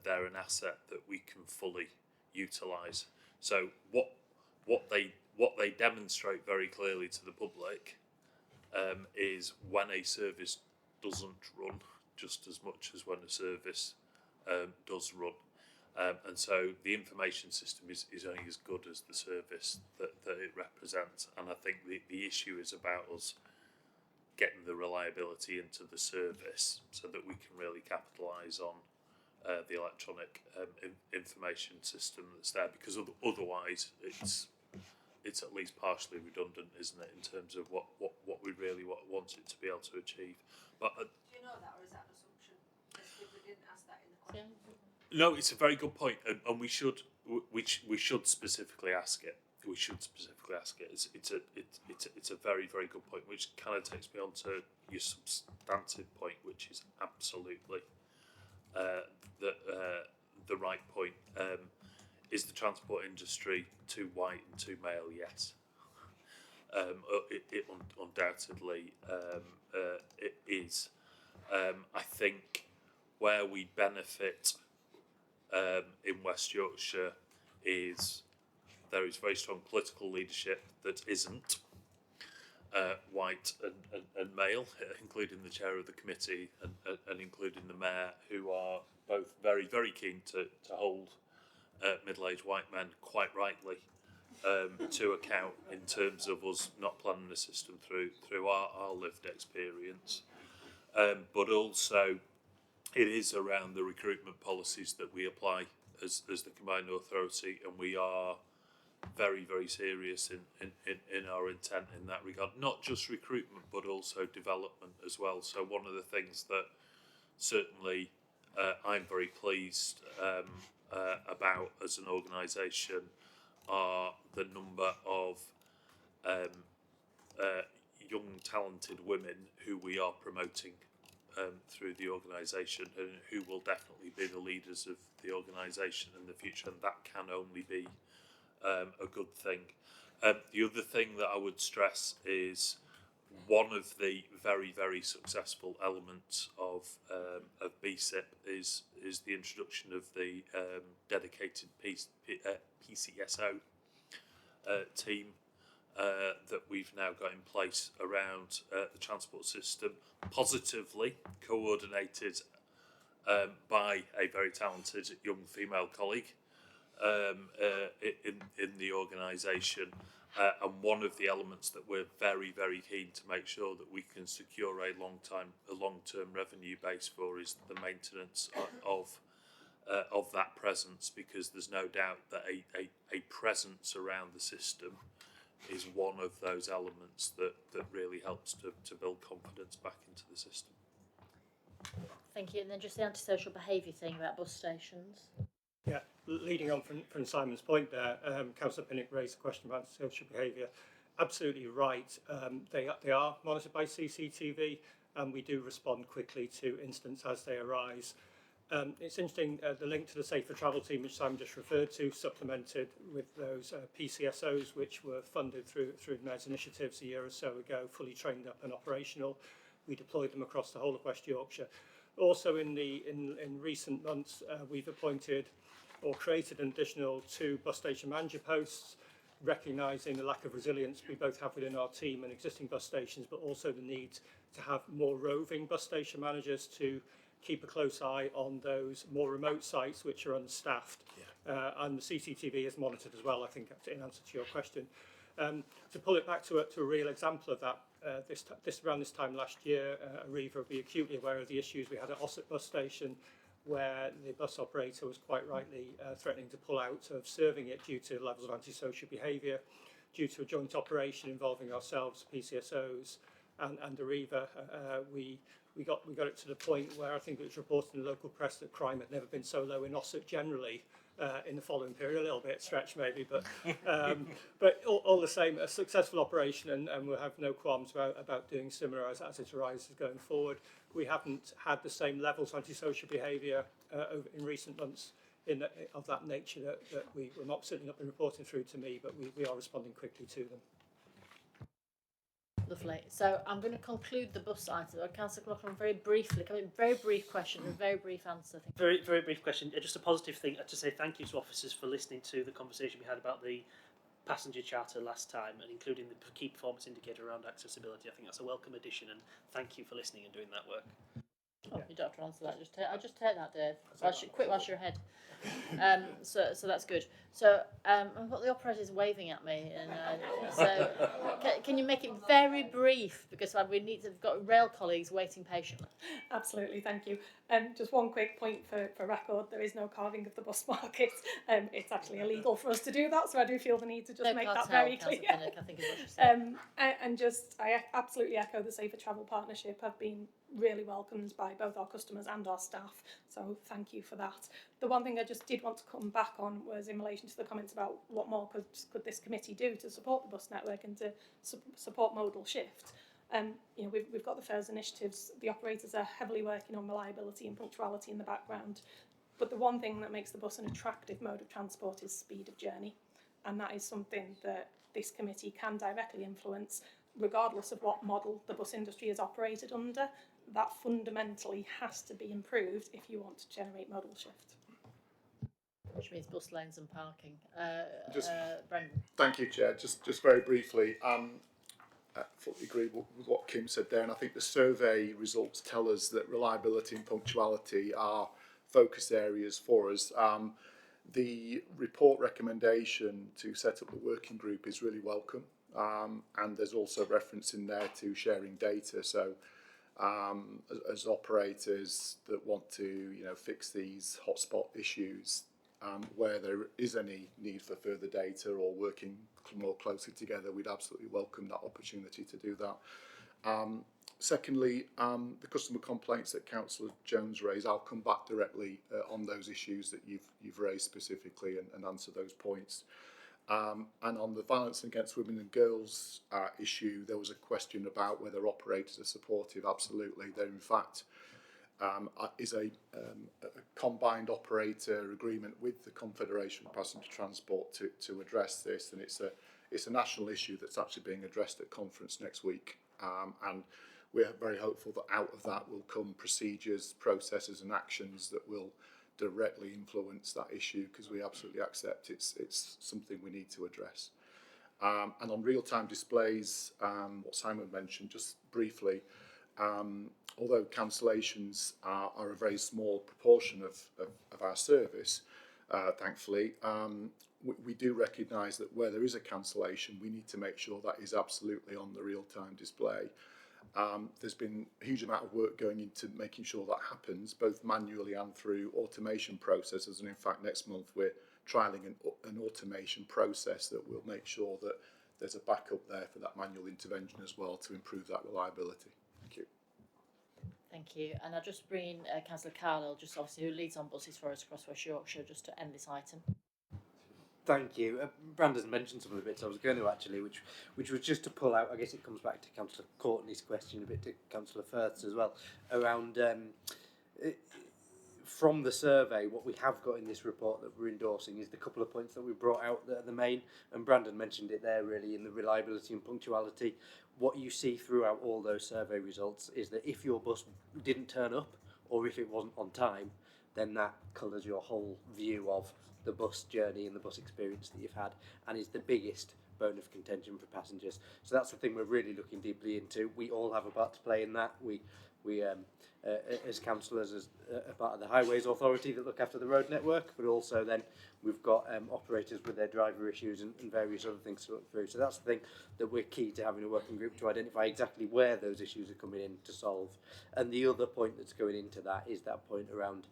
they're an asset that we can fully utilise. So what they demonstrate very clearly to the public is when a service doesn't run just as much as when a service does run. And so the information system is only as good as the service that it represents. And I think the issue is about us getting the reliability into the service so that we can really capitalise on the electronic information system that's there, because otherwise it's at least partially redundant, isn't it, in terms of what we really want it to be able to achieve. But do you know that, or is that an assumption? If we didn't ask that in the question. no, it's a very good point, and we should specifically ask it. We should specifically ask it. It's a very, very good point, which kind of takes me on to your substantive point, which is absolutely the right point. Is the transport industry too white and too male? Yes. It undoubtedly it is. I think where we benefit in West Yorkshire is there is very strong political leadership that isn't white and male, including the chair of the committee and including the mayor, who are both very, very keen to hold middle-aged white men, quite rightly, to account in terms of us not planning the system through our lived experience. But also it is around the recruitment policies that we apply as the combined authority, and we are very, very serious in our intent in that regard. Not just recruitment, but also development as well. So one of the things that certainly I'm very pleased about as an organisation are the number of young talented women who we are promoting through the organisation, and who will definitely be the leaders of the organisation in the future, and that can only be a good thing. The other thing that I would stress is one of the very, very successful elements of BSIP is the introduction of the dedicated PCSO team that we've now got in place around the transport system, positively coordinated by a very talented young female colleague in the organisation, and one of the elements that we're very, very keen to make sure that we can secure a long-term revenue base for is the maintenance of that presence, because there's no doubt that a presence around the system is one of those elements that really helps to build confidence back into the system. Thank you. And then just the antisocial behaviour thing about bus stations. Yeah, leading on from Simon's point there, Councillor Pinnock raised a question about antisocial behaviour. Absolutely right. They are monitored by CCTV, and we do respond quickly to incidents as they arise. It's interesting, the link to the Safer Travel team, which Simon just referred to, supplemented with those PCSOs, which were funded through the Mayor's initiatives a year or so ago, fully trained up and operational. We deployed them across the whole of West Yorkshire. Also in recent months, we've appointed or created an additional 2 bus station manager posts, recognising the lack of resilience we both have within our team and existing bus stations, but also the need to have more roving bus station managers to keep a close eye on those more remote sites which are understaffed. And the CCTV is monitored as well, I think, in answer to your question. To pull it back to a real example of that, around this time last year, Arriva will be acutely aware of the issues we had at Ossett bus station, where the bus operator was quite rightly threatening to pull out of serving it due to levels of antisocial behaviour, due to a joint operation involving ourselves, PCSOs, and Arriva. We got it to the point where I think it was reported in the local press that crime had never been so low in Ossett generally in the following period. A little bit stretch maybe, but all the same, a successful operation, and we'll have no qualms about doing similar as it arises going forward. We haven't had the same levels of antisocial behaviour in recent months of that nature that we were not certainly not been reporting through to me, but we are responding quickly to them. Lovely. So I'm going to conclude the bus item. Councillor Cloughlin, very briefly, very brief question and very brief answer. Very, very brief question. Just a positive thing to say thank you to officers for listening to the conversation we had about the passenger charter last time and including the key performance indicator around accessibility. I think that's a welcome addition, and thank you for listening and doing that work. Oh, you don't have to answer that. I'll just take that, Dave. Quick whilst you're ahead. So that's good. So I've got the operators waving at me, and so can you make it very brief because we've got rail colleagues waiting patiently. Absolutely, thank you. Just one quick point for record: there is no carving of the bus market. It's actually illegal for us to do that, so I do feel the need to just make that very clear. I think is what she said. And I absolutely echo the Safer Travel Partnership. Have been really welcomed by both our customers and our staff, so thank you for that. The one thing I just did want to come back on was in relation to the comments about what more could this committee do to support the bus network and to support modal shift. We've got the fares initiatives. The operators are heavily working on reliability and punctuality in the background, but the one thing that makes the bus an attractive mode of transport is speed of journey, and that is something that this committee can directly influence regardless of what model the bus industry is operated under. That fundamentally has to be improved if you want to generate modal shift. Which means bus lanes and parking. Brendan. Thank you, Chair. Just very briefly, I fully agree with what Kim said there, and I think the survey results tell us that reliability and punctuality are focus areas for us. The report recommendation to set up the working group is really welcome, and there's also reference in there to sharing data. So as operators that want to fix these hotspot issues, where there is any need for further data or working more closely together, we'd absolutely welcome that opportunity to do that. Secondly, the customer complaints that Councillor Jones raised, I'll come back directly on those issues that you've raised specifically and answer those points. And on the violence against women and girls issue, there was a question about whether operators are supportive. Absolutely. There, in fact, is a combined operator agreement with the Confederation of Passenger Transport to address this, and it's a national issue that's actually being addressed at conference next week. And we're very hopeful that out of that will come procedures, processes and actions that will directly influence that issue, because we absolutely accept it's something we need to address. And on real-time displays, what Simon mentioned just briefly, although cancellations are a very small proportion of our service, thankfully, we do recognise that where there is a cancellation, we need to make sure that is absolutely on the real-time display. There's been a huge amount of work going into making sure that happens, both manually and through automation processes. And in fact, next month we're trialling an automation process that will make sure that there's a backup there for that manual intervention as well to improve that reliability. Thank you. Thank you. And I'll just bring in Councillor Carlisle, just obviously who leads on buses for us across West Yorkshire, just to end this item. Thank you. Brandon mentioned some of the bits I was going to actually, which was just to pull out, I guess it comes back to Councillor Courtney's question, a bit to Councillor Firth's as well, around from the survey, what we have got in this report that we're endorsing is the couple of points that we brought out that are the main, and Brandon mentioned it there really, in the reliability and punctuality. What you see throughout all those survey results is that if your bus didn't turn up, or if it wasn't on time, then that colours your whole view of the bus journey and the bus experience that you've had, and is the biggest bone of contention for passengers. So that's the thing we're really looking deeply into. We all have a part to play in that. We as councillors, as a part of the Highways Authority that look after the road network, but also then we've got operators with their driver issues and various other things to look through. So that's the thing that we're key to having a working group to identify exactly where those issues are coming in to solve. And the other point that's going into that is that point around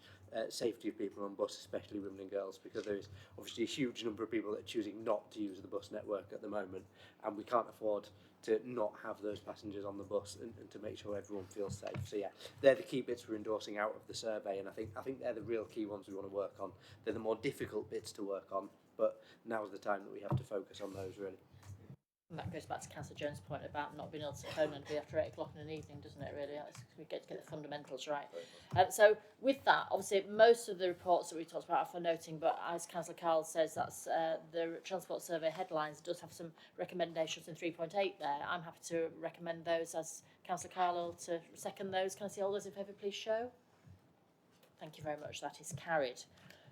safety of people on bus, especially women and girls, because there is obviously a huge number of people that are choosing not to use the bus network at the moment, and we can't afford to not have those passengers on the bus and to make sure everyone feels safe. So yeah, they're the key bits we're endorsing out of the survey, and I think they're the real key ones we want to work on. They're the more difficult bits to work on, but now's the time that we have to focus on those really. And that goes back to Councillor Jones' point about not being able to phone and be after 8 o'clock in the evening, doesn't it, really? We get to get the fundamentals right. So with that, obviously, most of the reports that we talked about are for noting, but as Councillor Carl says, that's the Transport Survey headlines does have some recommendations in 3.8 there. I'm happy to recommend those as Councillor Carlisle to second those. Can I see all those in favour, please show? Thank you very much, that is carried.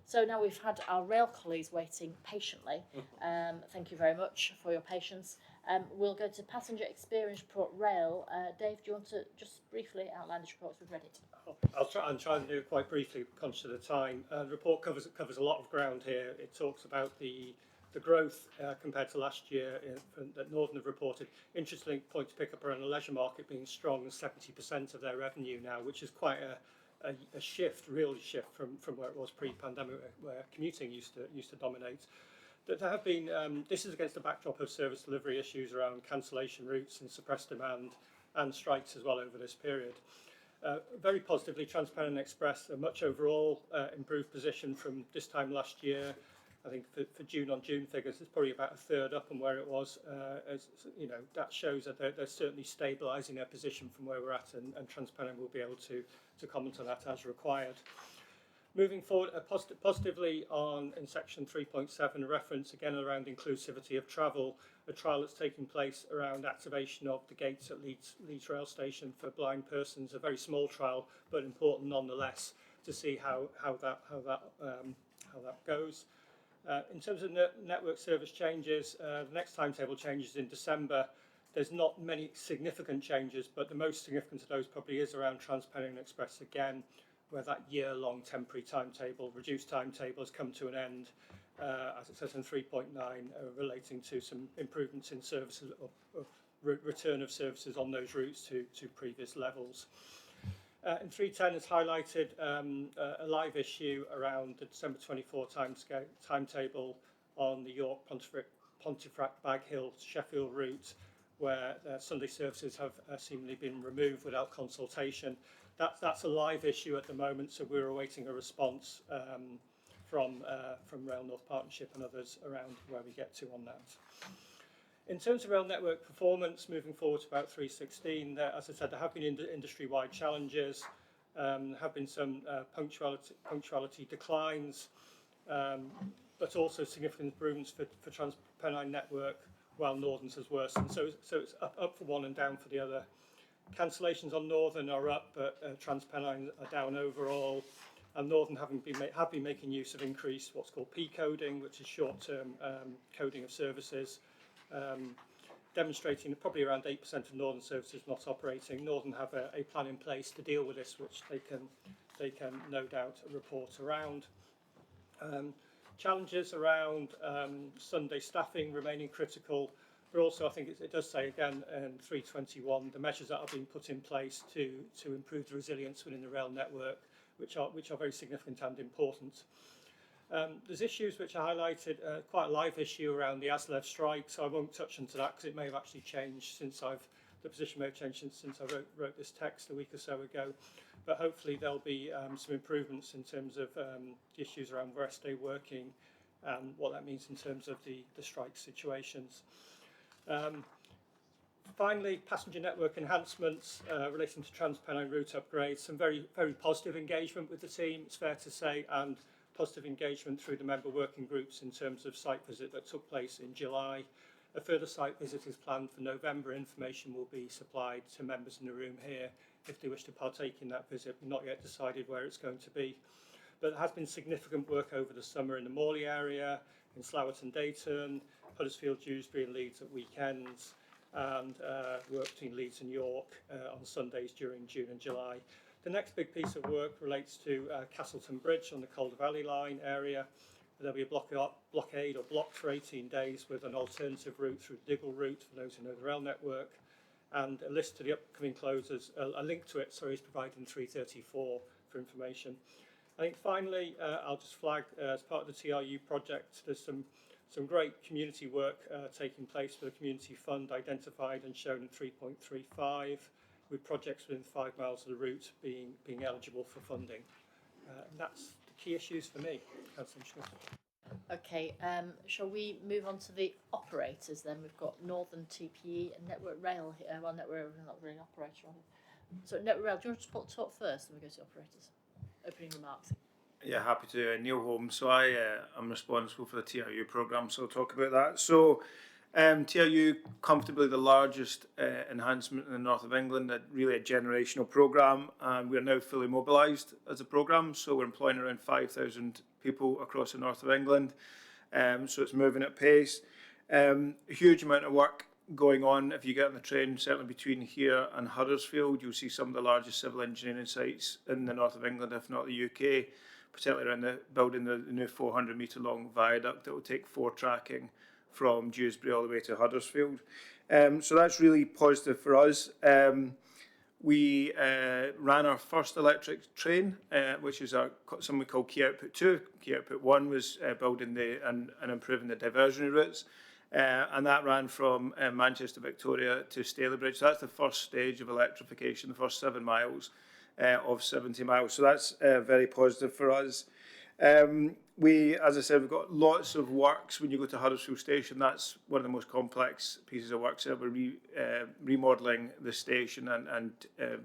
So now we've had our rail colleagues waiting patiently. Thank you very much for your patience. We'll go to Passenger Experience Report Rail. Dave, do you want to just briefly outline this report as we've read it? I'll try and do it quite briefly, conscious of the time. The report covers a lot of ground here. It talks about the growth compared to last year that Northern have reported. Interesting point to pick up around the leisure market being strong and 70% of their revenue now, which is quite a shift, real shift from where it was pre-pandemic, where commuting used to dominate. There have been, this is against the backdrop of service delivery issues around cancellation routes and suppressed demand and strikes as well over this period. Very positively, Transparent Express, a much overall improved position from this time last year. I think for June on June figures, it's probably about a third up on where it was. As you know, that shows that they're certainly stabilising their position from where we're at, and Transparent will be able to comment on that as required. Moving forward, positively in section 3.7, a reference again around inclusivity of travel, a trial that's taking place around activation of the gates at Leeds rail station for blind persons. A very small trial, but important nonetheless to see how that goes. In terms of network service changes, the next timetable changes in December. There's not many significant changes, but the most significant of those probably is around Transparent Express again, where that year-long temporary timetable, reduced timetable, has come to an end, as it says in 3.9, relating to some improvements in services, of return of services on those routes to previous levels. In 3.10 has highlighted a live issue around the December 24 timetable on the York Pontefract Bag Hill Sheffield route, where Sunday services have seemingly been removed without consultation. That's a live issue at the moment, so we're awaiting a response from Rail North Partnership and others around where we get to on that. In terms of rail network performance, moving forward to about 3.16, as I said, there have been industry-wide challenges, have been some punctuality declines, but also significant improvements for Transpennine network, while Northern's has worsened. So it's up for one and down for the other. Cancellations on Northern are up, but Transpennine are down overall. And Northern have been making use of increased what's called P-coding, which is short-term coding of services, demonstrating that probably around 8% of Northern services not operating. Northern have a plan in place to deal with this, which they can no doubt report around. Challenges around Sunday staffing remaining critical, but also I think it does say again in 3.21 the measures that are being put in place to improve the resilience within the rail network, which are very significant and important. There's issues which are highlighted, quite a live issue around the ASLEF strike, so I won't touch into that because it may have actually changed since the position may have changed since I wrote this text a week or so ago. But hopefully there'll be some improvements in terms of the issues around rest day working and what that means in terms of the strike situations. Finally, passenger network enhancements relating to Transpennine route upgrades. Some very, very positive engagement with the team, it's fair to say, and positive engagement through the member working groups in terms of site visit that took place in July. A further site visit is planned for November. Information will be supplied to members in the room here if they wish to partake in that visit. We've not yet decided where it's going to be. But there has been significant work over the summer in the Morley area, in Slough and Dayton, Huddersfield, Dewsbury and Leeds at weekends, and work between Leeds and York on Sundays during June and July. The next big piece of work relates to Castleton Bridge on the Calder Valley Line area. There'll be a blockade or blocked for 18 days with an alternative route through the Diggle route for those who know the rail network, and a list to the upcoming closures, a link to it, sorry, is provided in 334 for information. I think finally, I'll just flag as part of the TRU project, there's some great community work taking place for the community fund identified and shown in 3.35, with projects within 5 miles of the route being eligible for funding. And that's the key issues for me, Councillor Smith. Okay, shall we move on to the operators then? We've got Northern TPE and Network Rail here. Well, Network Rail is not really an operator on it. So Network Rail, do you want to talk first and we go to operators? Opening remarks. Yeah, happy to. Neil Holmes. So I am responsible for the TRU programme, so I'll talk about that. So TRU, comfortably the largest enhancement in the north of England, really a generational programme, and we're now fully mobilised as a programme, so we're employing around 5,000 people across the north of England, so it's moving at pace. A huge amount of work going on. If you get on the train, certainly between here and Huddersfield, you'll see some of the largest civil engineering sites in the north of England, if not the UK, particularly around building the new 400 metre long viaduct that will take 4 tracking from Dewsbury all the way to Huddersfield. So that's really positive for us. We ran our first electric train, which is something we call Key Output 2. Key Output 1 was building and improving the diversionary routes. And that ran from Manchester Victoria to Stalybridge. So that's the first stage of electrification, the first 7 miles of 70 miles. So that's very positive for us. As I said, we've got lots of works. When you go to Huddersfield Station, that's one of the most complex pieces of work. So we're remodelling the station and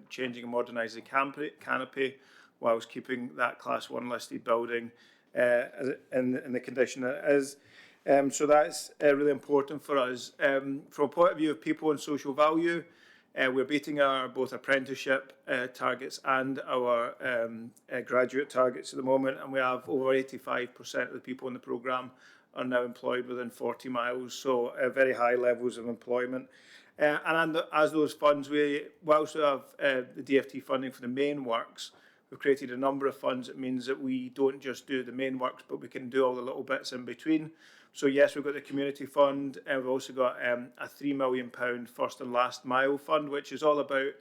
changing and modernising the canopy whilst keeping that Class 1 listed building in the condition it is. So that's really important for us. From a point of view of people and social value, we're beating our both apprenticeship targets and our graduate targets at the moment, and we have over 85% of the people in the programme are now employed within 40 miles, so very high levels of employment. And as those funds, we also have the DFT funding for the main works. We've created a number of funds. It means that we don't just do the main works, but we can do all the little bits in between. So yes, we've got the community fund, and we've also got a £3 million first and last mile fund, which is all about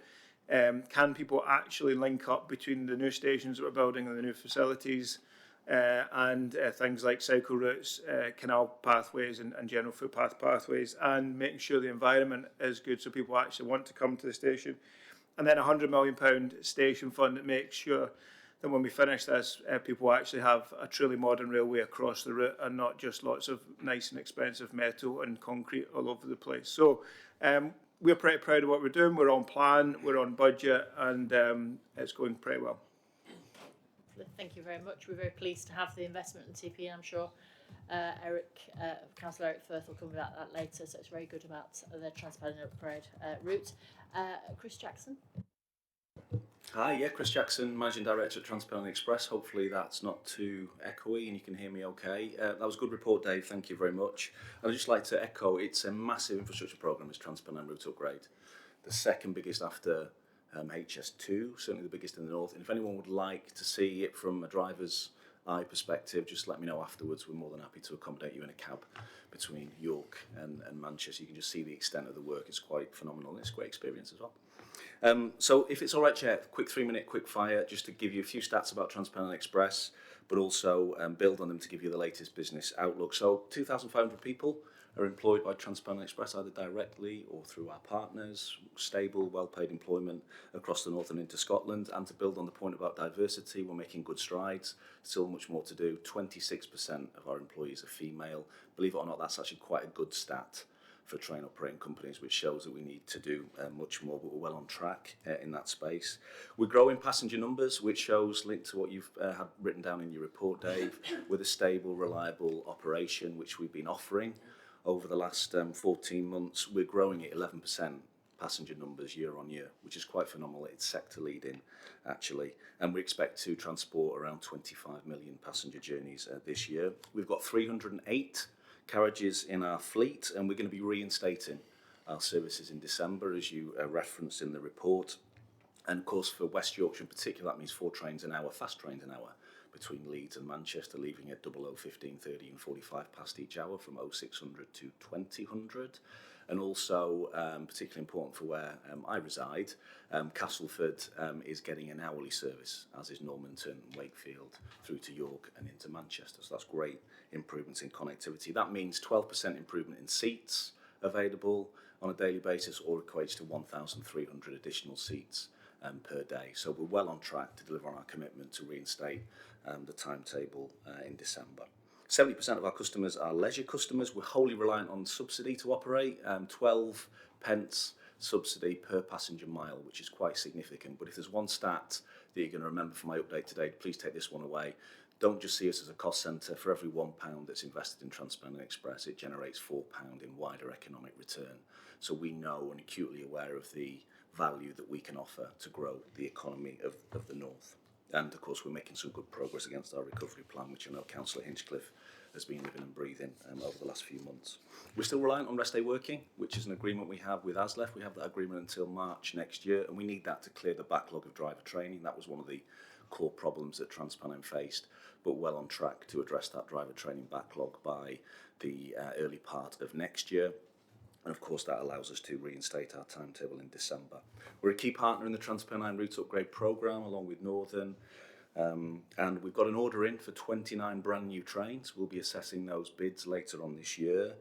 can people actually link up between the new stations that we're building and the new facilities, and things like cycle routes, canal pathways and general footpath pathways, and making sure the environment is good so people actually want to come to the station. And then a £100 million station fund that makes sure that when we finish this, people actually have a truly modern railway across the route and not just lots of nice and expensive metal and concrete all over the place. So we're pretty proud of what we're doing. We're on plan, we're on budget, and it's going pretty well. Thank you very much. We're very pleased to have the investment in TP, and I'm sure Councillor Eric Firth will come about that later, so it's very good about the Transparent Upgrade route. Chris Jackson. Hi, yeah, Chris Jackson, Managing Director at Transparent Express. Hopefully that's not too echoey and you can hear me okay. That was a good report, Dave. Thank you very much. I'd just like to echo, it's a massive infrastructure programme, this Transparent Route Upgrade. The second biggest after HS2, certainly the biggest in the north. And if anyone would like to see it from a driver's eye perspective, just let me know afterwards. We're more than happy to accommodate you in a cab between York and Manchester. You can just see the extent of the work. It's quite phenomenal and it's a great experience as well. So if it's all right, Chair, quick 3-minute quick fire, just to give you a few stats about Transparent Express, but also build on them to give you the latest business outlook. So 2,500 people are employed by Transparent Express, either directly or through our partners, stable, well-paid employment across the north and into Scotland. And to build on the point about diversity, we're making good strides, still much more to do. 26% of our employees are female. Believe it or not, that's actually quite a good stat for train operating companies, which shows that we need to do much more, but we're well on track in that space. We're growing passenger numbers, which shows, linked to what you've had written down in your report, Dave, with a stable, reliable operation, which we've been offering over the last 14 months. We're growing at 11% passenger numbers year on year, which is quite phenomenal. It's sector leading, actually. And we expect to transport around 25 million passenger journeys this year. We've got 308 carriages in our fleet, and we're going to be reinstating our services in December, as you referenced in the report. And of course, for West Yorkshire in particular, that means 4 trains an hour, fast trains an hour, between Leeds and Manchester, leaving at 00, 15, 30 and 45 past each hour from 0600 to 2000. And also, particularly important for where I reside, Castleford is getting an hourly service, as is Normanton, Wakefield, through to York and into Manchester. So that's great improvements in connectivity. That means 12% improvement in seats available on a daily basis, or equates to 1,300 additional seats per day. So we're well on track to deliver on our commitment to reinstate the timetable in December. 70% of our customers are leisure customers. We're wholly reliant on subsidy to operate, 12 pence subsidy per passenger mile, which is quite significant. But if there's one stat that you're going to remember from my update today, please take this one away. Don't just see us as a cost centre. For every £1 that's invested in Transpennine Express, it generates £4 in wider economic return. So we know and acutely aware of the value that we can offer to grow the economy of the North. And of course, we're making some good progress against our recovery plan, which I know Councillor Hinchcliffe has been living and breathing over the last few months. We're still reliant on rest day working, which is an agreement we have with ASLEF. We have that agreement until March next year, and we need that to clear the backlog of driver training. That was one of the core problems that Transpennine faced, but well on track to address that driver training backlog by the early part of next year. And of course, that allows us to reinstate our timetable in December. We're a key partner in the Transpennine Route Upgrade programme, along with Northern. And we've got an order in for 29 brand new trains. We'll be assessing those bids later on this year.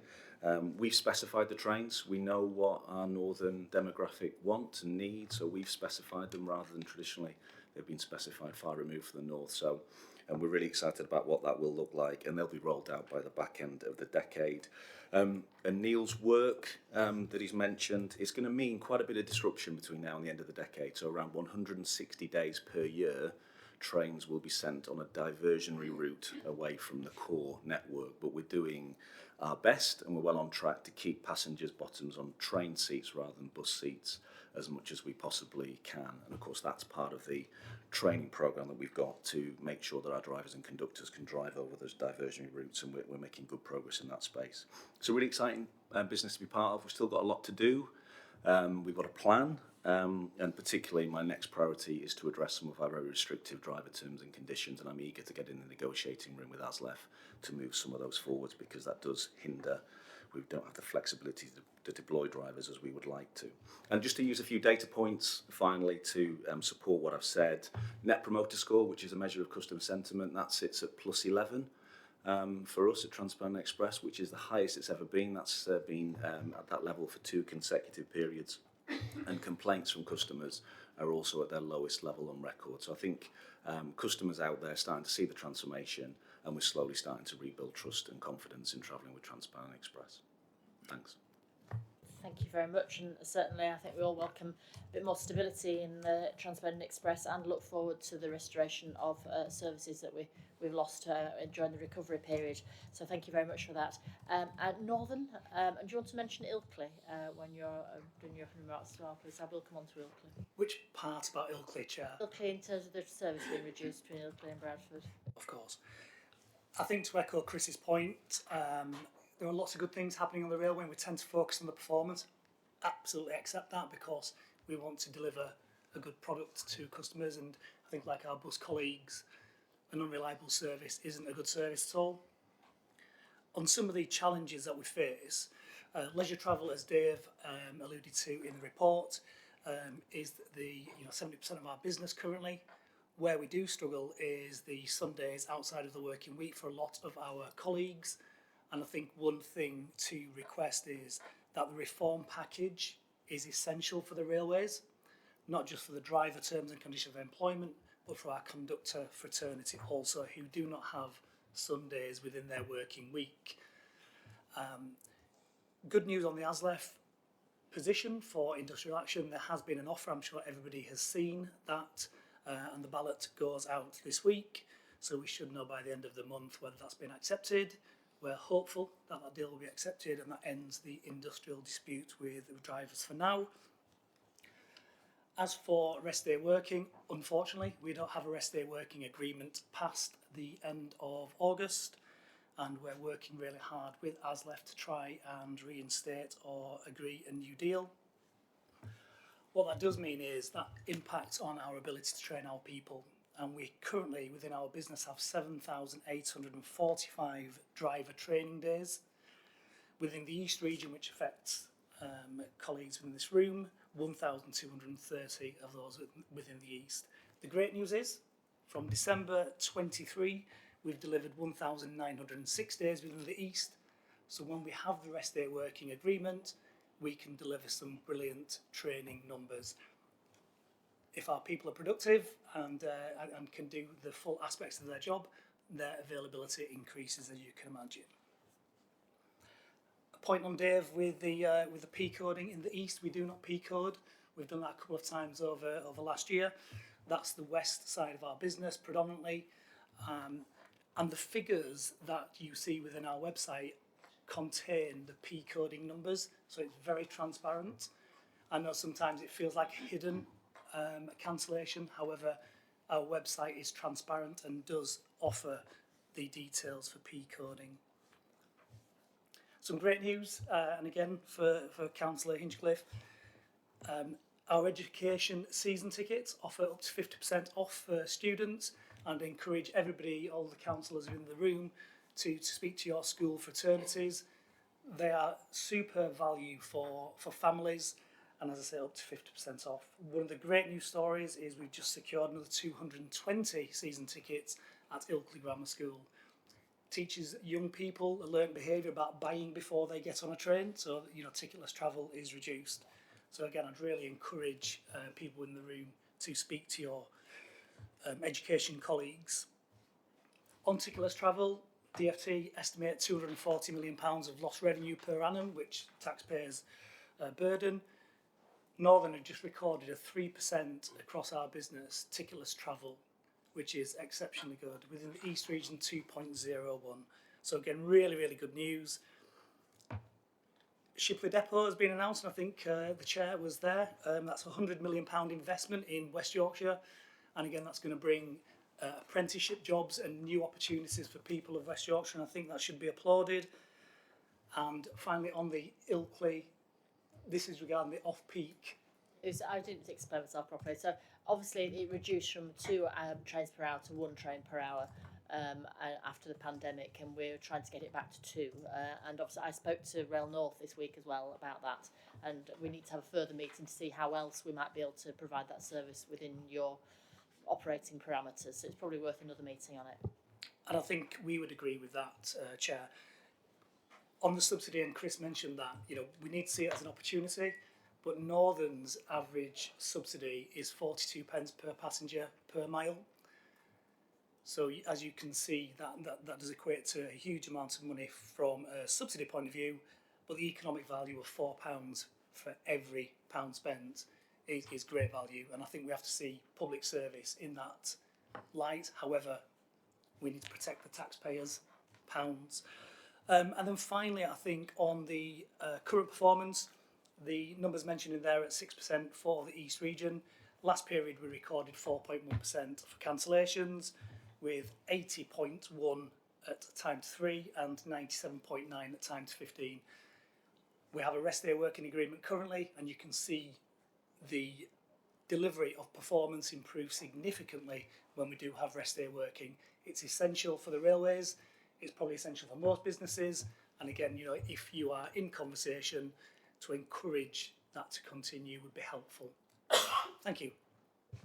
We've specified the trains. We know what our Northern demographic want and need, so we've specified them rather than traditionally they've been specified far removed from the North. So, and we're really excited about what that will look like, and they'll be rolled out by the back end of the decade. And Neil's work that he's mentioned is going to mean quite a bit of disruption between now and the end of the decade. So around 160 days per year, trains will be sent on a diversionary route away from the core network. But we're doing our best, and we're well on track to keep passengers' bottoms on train seats rather than bus seats as much as we possibly can. And of course, that's part of the training programme that we've got to make sure that our drivers and conductors can drive over those diversionary routes, and we're making good progress in that space. It's a really exciting business to be part of. We've still got a lot to do. We've got a plan, and particularly my next priority is to address some of our very restrictive driver terms and conditions, and I'm eager to get in the negotiating room with ASLEF to move some of those forwards, because that does hinder. We don't have the flexibility to deploy drivers as we would like to. And just to use a few data points finally to support what I've said, Net Promoter Score, which is a measure of customer sentiment, that sits at +11 for us at Transpennine Express, which is the highest it's ever been. That's been at that level for 2 consecutive periods. And complaints from customers are also at their lowest level on record. So I think customers out there are starting to see the transformation, and we're slowly starting to rebuild trust and confidence in travelling with Transpennine Express. Thanks. Thank you very much, and certainly I think we all welcome a bit more stability in the Transpennine Express and look forward to the restoration of services that we've lost during the recovery period. So thank you very much for that. Northern, and do you want to mention Ilkley when you're doing your remarks as well, please? I will come on to Ilkley. Which part about Ilkley, Chair? Ilkley in terms of the service being reduced between Ilkley and Bradford. Of course. I think to echo Chris's point, there are lots of good things happening on the railway, and we tend to focus on the performance. Absolutely accept that, because we want to deliver a good product to customers, and I think, like our bus colleagues, an unreliable service isn't a good service at all. On some of the challenges that we face, leisure travel, as Dave alluded to in the report, is the 70% of our business currently. Where we do struggle is the Sundays outside of the working week for a lot of our colleagues. And I think one thing to request is that the reform package is essential for the railways, not just for the driver terms and conditions of employment, but for our conductor fraternity also, who do not have Sundays within their working week. Good news on the ASLEF position for industrial action. There has been an offer. I'm sure everybody has seen that, and the ballot goes out this week. So we should know by the end of the month whether that's been accepted. We're hopeful that that deal will be accepted, and that ends the industrial dispute with the drivers for now. As for rest day working, unfortunately, we don't have a rest day working agreement past the end of August, and we're working really hard with ASLEF to try and reinstate or agree a new deal. What that does mean is that impacts on our ability to train our people. and we currently within our business have 7,845 driver training days. Within the East region, which affects colleagues within this room, 1,230 of those within the East. The great news is, from December 23, we've delivered 1,906 days within the East. So when we have the rest day working agreement, we can deliver some brilliant training numbers. If our people are productive and can do the full aspects of their job, their availability increases, as you can imagine. A point on Dave with the P coding in the East. We do not P code. We've done that a couple of times over last year. That's the west side of our business predominantly, and the figures that you see within our website contain the P coding numbers, so it's very transparent. I know sometimes it feels like hidden cancellation. However, our website is transparent and does offer the details for P coding. Some great news, and again for Councillor Hinchcliffe, our education season tickets offer up to 50% off for students, and encourage everybody, all the councillors in the room, to speak to your school fraternities. They are super value for families, and as I say, up to 50% off. One of the great news stories is we've just secured another 220 season tickets at Ilkley Grammar School. Teaches young people a learned behaviour about buying before they get on a train, so ticketless travel is reduced. So again, I'd really encourage people in the room to speak to your education colleagues. On ticketless travel, DfT estimate £240 million of lost revenue per annum, which taxpayers burden. Northern have just recorded a 3% across our business ticketless travel, which is exceptionally good. Within the East region, 2.01. So again, really, really good news. Shipley Depot has been announced, and I think the chair was there. That's a £100 million investment in West Yorkshire. And again, that's going to bring apprenticeship jobs and new opportunities for people of West Yorkshire, and I think that should be applauded. And finally, on the Ilkley, this is regarding the off-peak. I didn't explain myself properly. So obviously it reduced from 2 trains per hour to 1 train per hour after the pandemic, and we're trying to get it back to 2. And obviously I spoke to Rail North this week as well about that, and we need to have a further meeting to see how else we might be able to provide that service within your operating parameters. So it's probably worth another meeting on it. And I think we would agree with that, Chair. On the subsidy, and Chris mentioned that, we need to see it as an opportunity, but Northern's average subsidy is 42 pence per passenger per mile. So as you can see, that does equate to a huge amount of money from a subsidy point of view, but the economic value of £4 for every pound spent is great value, and I think we have to see public service in that light. However, we need to protect the taxpayers' pounds. And then finally, I think on the current performance, the numbers mentioned in there at 6% for the East region. Last period we recorded 4.1% for cancellations, with 80.1 at times 3 and 97.9 at times 15. We have a rest day working agreement currently, and you can see the delivery of performance improve significantly when we do have rest day working. It's essential for the railways, it's probably essential for most businesses, and again, if you are in conversation, to encourage that to continue would be helpful. Thank you.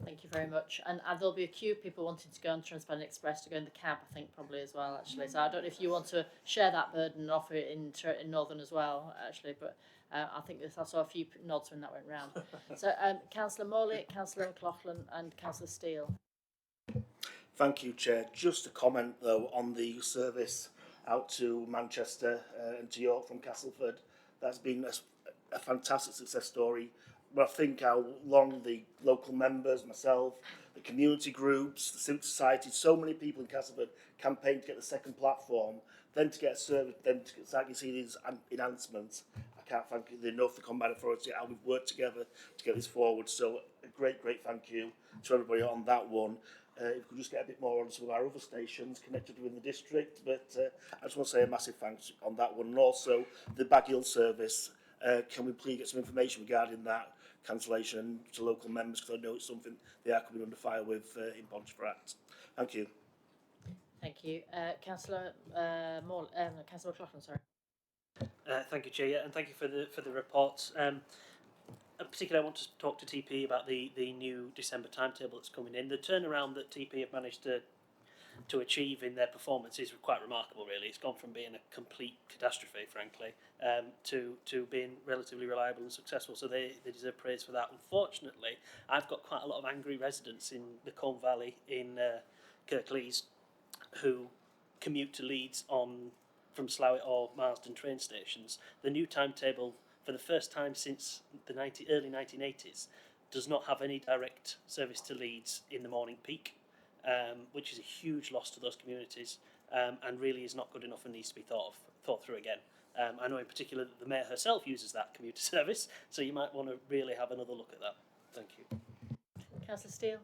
Thank you very much. And there'll be a queue of people wanting to go on Transparent Express to go in the cab, I think, probably as well, actually. So I don't know if you want to share that burden and offer it in Northern as well, actually, but I think I saw a few nods when that went round. So Councillor Morley, Councillor McLaughlin and Councillor Steele. Thank you, Chair. Just a comment, though, on the service out to Manchester and to York from Castleford. That's been a fantastic success story. But I think how long the local members, myself, the community groups, the civic society, so many people in Castleford campaigned to get the second platform, then to get a service, then to start to see these enhancements. I can't thank you enough, the Combined Authority, how we've worked together to get this forward. So a great, great thank you to everybody on that one. If we could just get a bit more on some of our other stations connected within the district, but I just want to say a massive thanks on that one. And also the Bag Hill service, can we please get some information regarding that? cancellation to local members, because I know it's something they are coming under fire with in Pontefract. Thank you. Thank you. Councillor Councillor McLaughlin, sorry. Thank you, Chair, yeah, and thank you for the reports. In particular, I want to talk to TP about the new December timetable that's coming in. The turnaround that TP have managed to achieve in their performance is quite remarkable, really. It's gone from being a complete catastrophe, frankly, to being relatively reliable and successful, so they deserve praise for that. Unfortunately, I've got quite a lot of angry residents in the Colne Valley in Kirklees who commute to Leeds from Slough or Marsden train stations. The new timetable, for the first time since the early 1980s, does not have any direct service to Leeds in the morning peak, which is a huge loss to those communities, and really is not good enough and needs to be thought through again. I know in particular that the Mayor herself uses that commuter service, so you might want to really have another look at that. Thank you. Councillor Steele.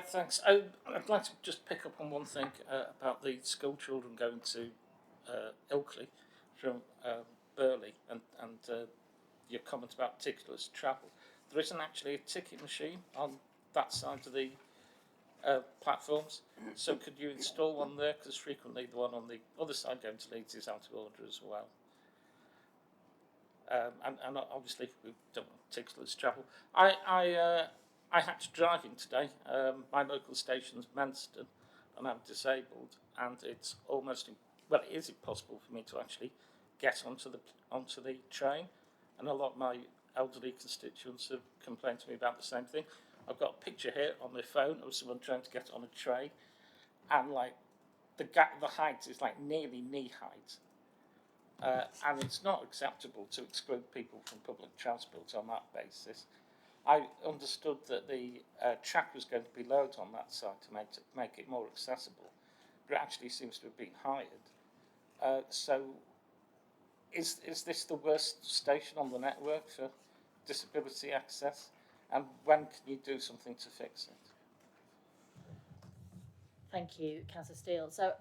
Thanks. I'd like to just pick up on one thing about the school children going to Ilkley from Burley and your comment about ticketless travel. There isn't actually a ticket machine on that side of the platforms, so could you install one there? Because frequently the one on the other side going to Leeds is out of order as well. And obviously we don't want ticketless travel. I had to drive in today. My local station's Menston, and I'm disabled, and it's almost it is impossible for me to actually get onto the train, and a lot of my elderly constituents have complained to me about the same thing. I've got a picture here on my phone of someone trying to get on a train, and like the height is like nearly knee height, and it's not acceptable to exclude people from public transport on that basis. I understood that the track was going to be lowered on that side to make it more accessible, but it actually seems to have been hired. So is this the worst station on the network for disability access? And when can you do something to fix it? Thank you, Councillor Steele. So,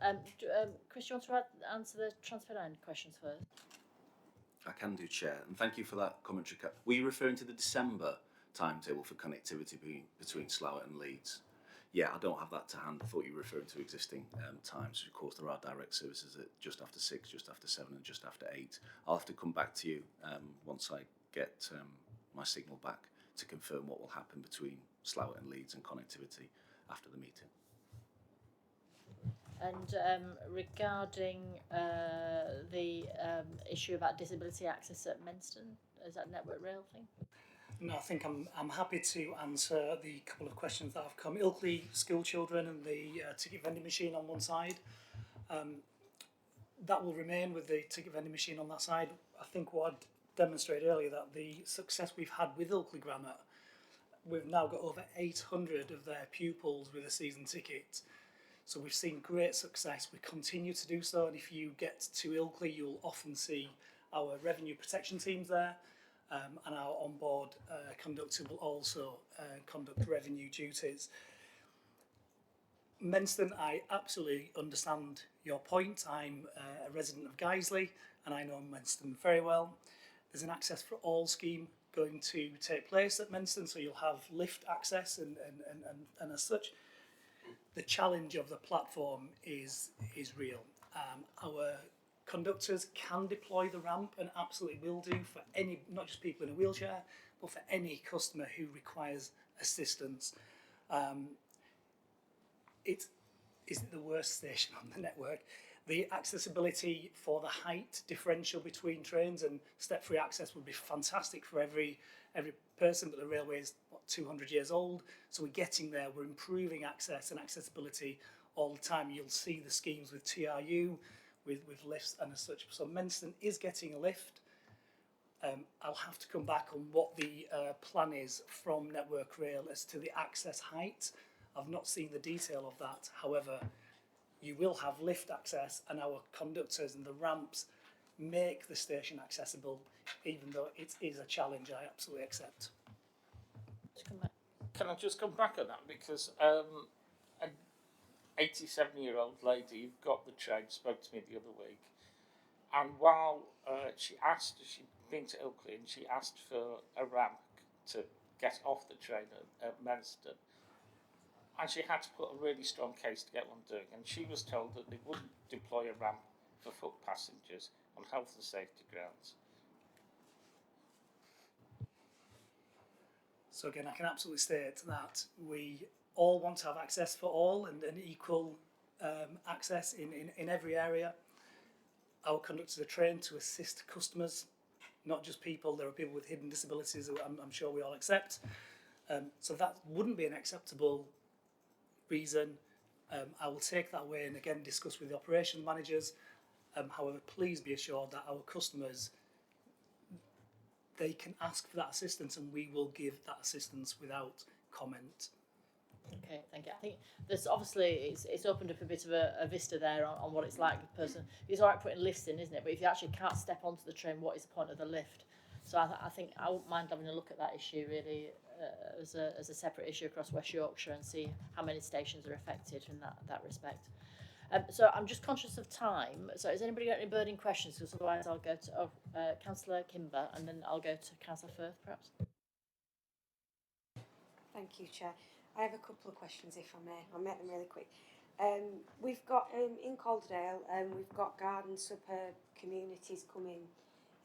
Chris, do you want to answer the transfer line questions first? I can do, Chair, and thank you for that commentary. Were you referring to the December timetable for connectivity between Slough and Leeds? Yeah, I don't have that to hand. I thought you were referring to existing times. Of course, there are direct services at just after 6, just after 7 and just after 8. I'll have to come back to you once I get my signal back to confirm what will happen between Slough and Leeds and connectivity after the meeting. And regarding the issue about disability access at Menston, is that Network Rail thing? No, I think I'm happy to answer the couple of questions that have come. Ilkley school children and the ticket vending machine on one side. That will remain with the ticket vending machine on that side. I think what I'd demonstrated earlier, that the success we've had with Ilkley Grammar, we've now got over 800 of their pupils with a season ticket. So we've seen great success. We continue to do so, and if you get to Ilkley, you'll often see our revenue protection teams there, and our onboard conductor will also conduct revenue duties. Menston, I absolutely understand your point. I'm a resident of Guiseley, and I know Menston very well. There's an access for all scheme going to take place at Menston, so you'll have lift access and as such. The challenge of the platform is real. Our conductors can deploy the ramp and absolutely will do for any, not just people in a wheelchair, but for any customer who requires assistance. It isn't the worst station on the network. The accessibility for the height differential between trains and step-free access would be fantastic for every person, but the railway is, 200 years old, so we're getting there. We're improving access and accessibility all the time. You'll see the schemes with TRU, with lifts and as such. So Menston is getting a lift. I'll have to come back on what the plan is from Network Rail as to the access height. I've not seen the detail of that. However, you will have lift access, and our conductors and the ramps make the station accessible, even though it is a challenge I absolutely accept. Can I just come back on that? Because an 87-year-old lady who got the train spoke to me the other week, And while she'd been to Ilkley and she asked for a ramp to get off the train at Manston, and she had to put a really strong case to get one doing, and she was told that they wouldn't deploy a ramp for foot passengers on health and safety grounds. So again, I can absolutely state that we all want to have access for all and equal access in every area. Our conductors are trained to assist customers, not just people. There are people with hidden disabilities who I'm sure we all accept. So that wouldn't be an acceptable reason. I will take that away and again discuss with the operations managers. However, please be assured that our customers, they can ask for that assistance and we will give that assistance without comment. Okay, thank you. I think there's obviously it's opened up a bit of a vista there on what it's like. The person, it's all right putting lifts in, isn't it? But if you actually can't step onto the train, what is the point of the lift? So I think I wouldn't mind having a look at that issue really as a separate issue across West Yorkshire and see how many stations are affected in that respect. So I'm just conscious of time. So has anybody got any burning questions? Because otherwise I'll go to Councillor Kimber and then I'll go to Councillor Firth perhaps. Thank you, Chair. I have a couple of questions, if I may. I'll make them really quick. We've got in Calderdale, we've got garden suburb communities coming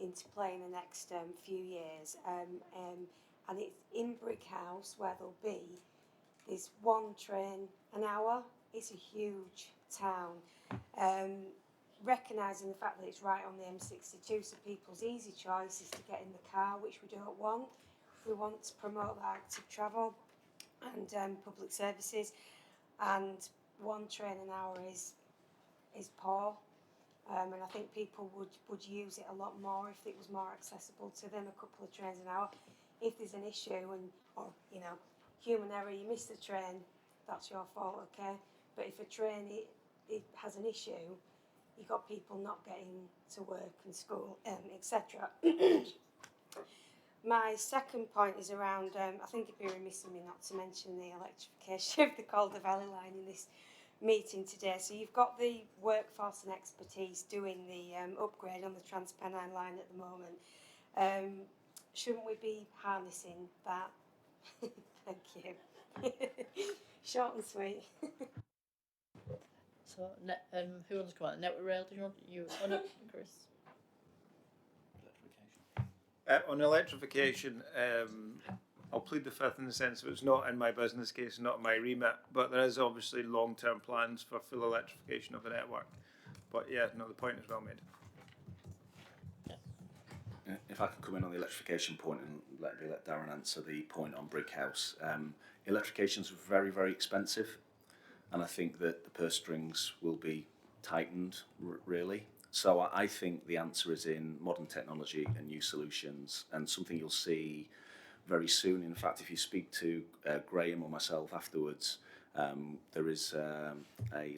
into play in the next few years, and it's in Brickhouse where there's one train an hour. It's a huge town. Recognising the fact that it's right on the M62, so people's easy choice is to get in the car, which we don't want. We want to promote that active travel and public services, and one train an hour is poor, and I think people would use it a lot more if it was more accessible to them. A couple of trains an hour. If there's an issue or human error, you miss the train, that's your fault, okay? But if a train it has an issue, you've got people not getting to work and school, etc. My second point is around, I think it'd be remiss of me not to mention the electrification of the Calder Valley line in this meeting today. So you've got the workforce and expertise doing the upgrade on the Transpennine line at the moment. Shouldn't we be harnessing that? Thank you. Short and sweet. So who wants to come on? Network Rail, do you want no, Chris? On electrification, I'll plead the fifth in the sense that it's not in my business case, not in my remit, but there is obviously long-term plans for full electrification of the network. But yeah, no, the point is well made. If I could come in on the electrification point and let Darren answer the point on Brickhouse. Electrification is very, very expensive, and I think that the purse strings will be tightened, really. So I think the answer is in modern technology and new solutions, and something you'll see very soon. In fact, if you speak to Graham or myself afterwards, there is a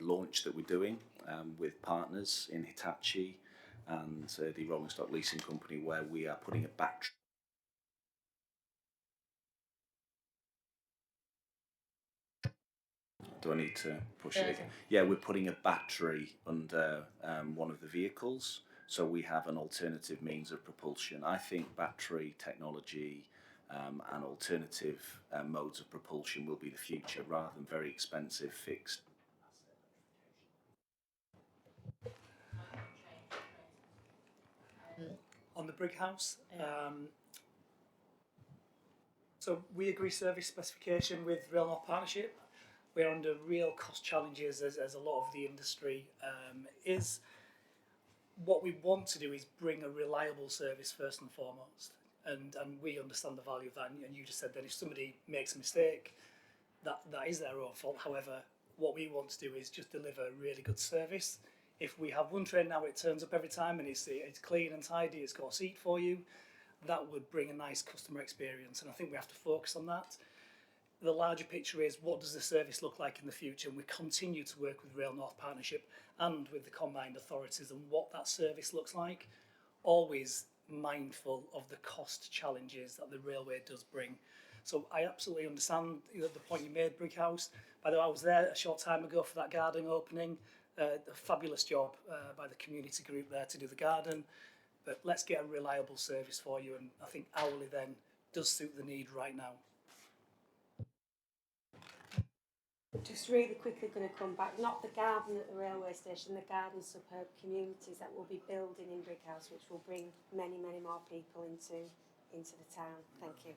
launch that we're doing with partners in Hitachi and the Rolling Stock Leasing Company, where we are putting a battery. Do I need to push it again? Yeah, we're putting a battery under one of the vehicles, so we have an alternative means of propulsion. I think battery technology and alternative modes of propulsion will be the future, rather than very expensive fixed. On the Brickhouse, so we agree service specification with Rail North Partnership. We're under real cost challenges as a lot of the industry is. What we want to do is bring a reliable service first and foremost, and we understand the value of that. And you just said that if somebody makes a mistake, that is their own fault. However, what we want to do is just deliver really good service. If we have one train now, it turns up every time and it's clean and tidy, it's got a seat for you, that would bring a nice customer experience, and I think we have to focus on that. The larger picture is, what does the service look like in the future? And we continue to work with Rail North Partnership and with the combined authorities and what that service looks like, always mindful of the cost challenges that the railway does bring. So I absolutely understand the point you made, Brickhouse. By the way, I was there a short time ago for that garden opening. a fabulous job by the community group there to do the garden, but let's get a reliable service for you, and I think hourly then does suit the need right now. Just really quickly going to come back, not the garden at the railway station, the garden superb communities that we'll be building in Brighouse, which will bring many, many more people into the town. Thank you.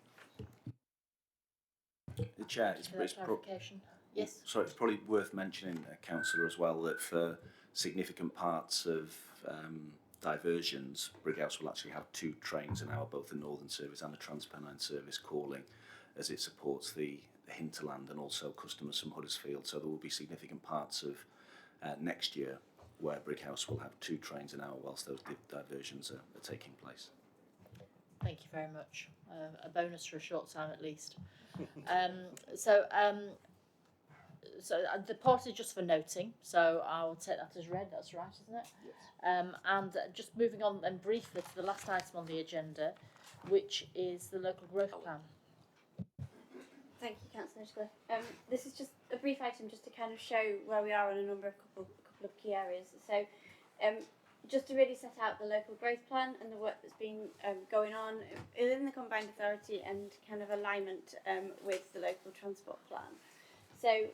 The Chair, Clarification. Yes. Sorry, it's probably worth mentioning, Councillor, as well, that for significant parts of diversions, Brighouse will actually have 2 trains an hour, both the Northern Service and the Transpennine Service calling, as it supports the hinterland and also customers from Huddersfield. So there will be significant parts of next year where Brighouse will have 2 trains an hour whilst those diversions are taking place. Thank you very much. A bonus for a short time at least. The report is just for noting, so I will take that as read. That's right, isn't it? Yes. And just moving on then briefly to the last item on the agenda, which is the local growth plan. Thank you, Councillor Edgeworth. This is just a brief item just to kind of show where we are on a couple of key areas. So just to really set out the local growth plan and the work that's been going on within the combined authority and kind of alignment with the local transport plan. So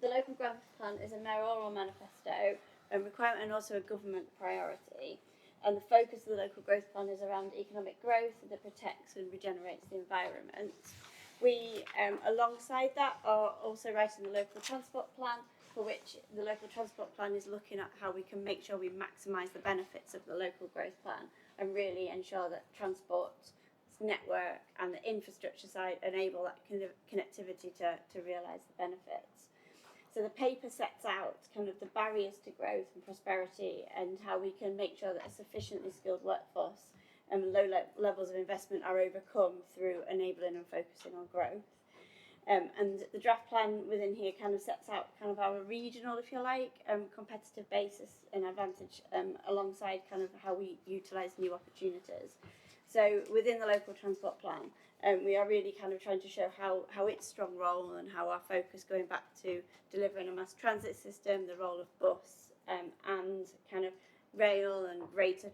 the local growth plan is a mayoral manifesto requirement and also a government priority. And the focus of the local growth plan is around economic growth that protects and regenerates the environment. We, alongside that, are also writing the local transport plan, for which the local transport plan is looking at how we can make sure we maximise the benefits of the local growth plan and really ensure that transport network and the infrastructure side enable that kind of connectivity to realise the benefits. So the paper sets out kind of the barriers to growth and prosperity and how we can make sure that a sufficiently skilled workforce and low levels of investment are overcome through enabling and focusing on growth. And the draft plan within here kind of sets out kind of our regional, if you like, competitive basis and advantage alongside kind of how we utilise new opportunities. So within the local transport plan, we are really kind of trying to show how its strong role and how our focus going back to delivering a mass transit system, the role of bus and kind of rail and greater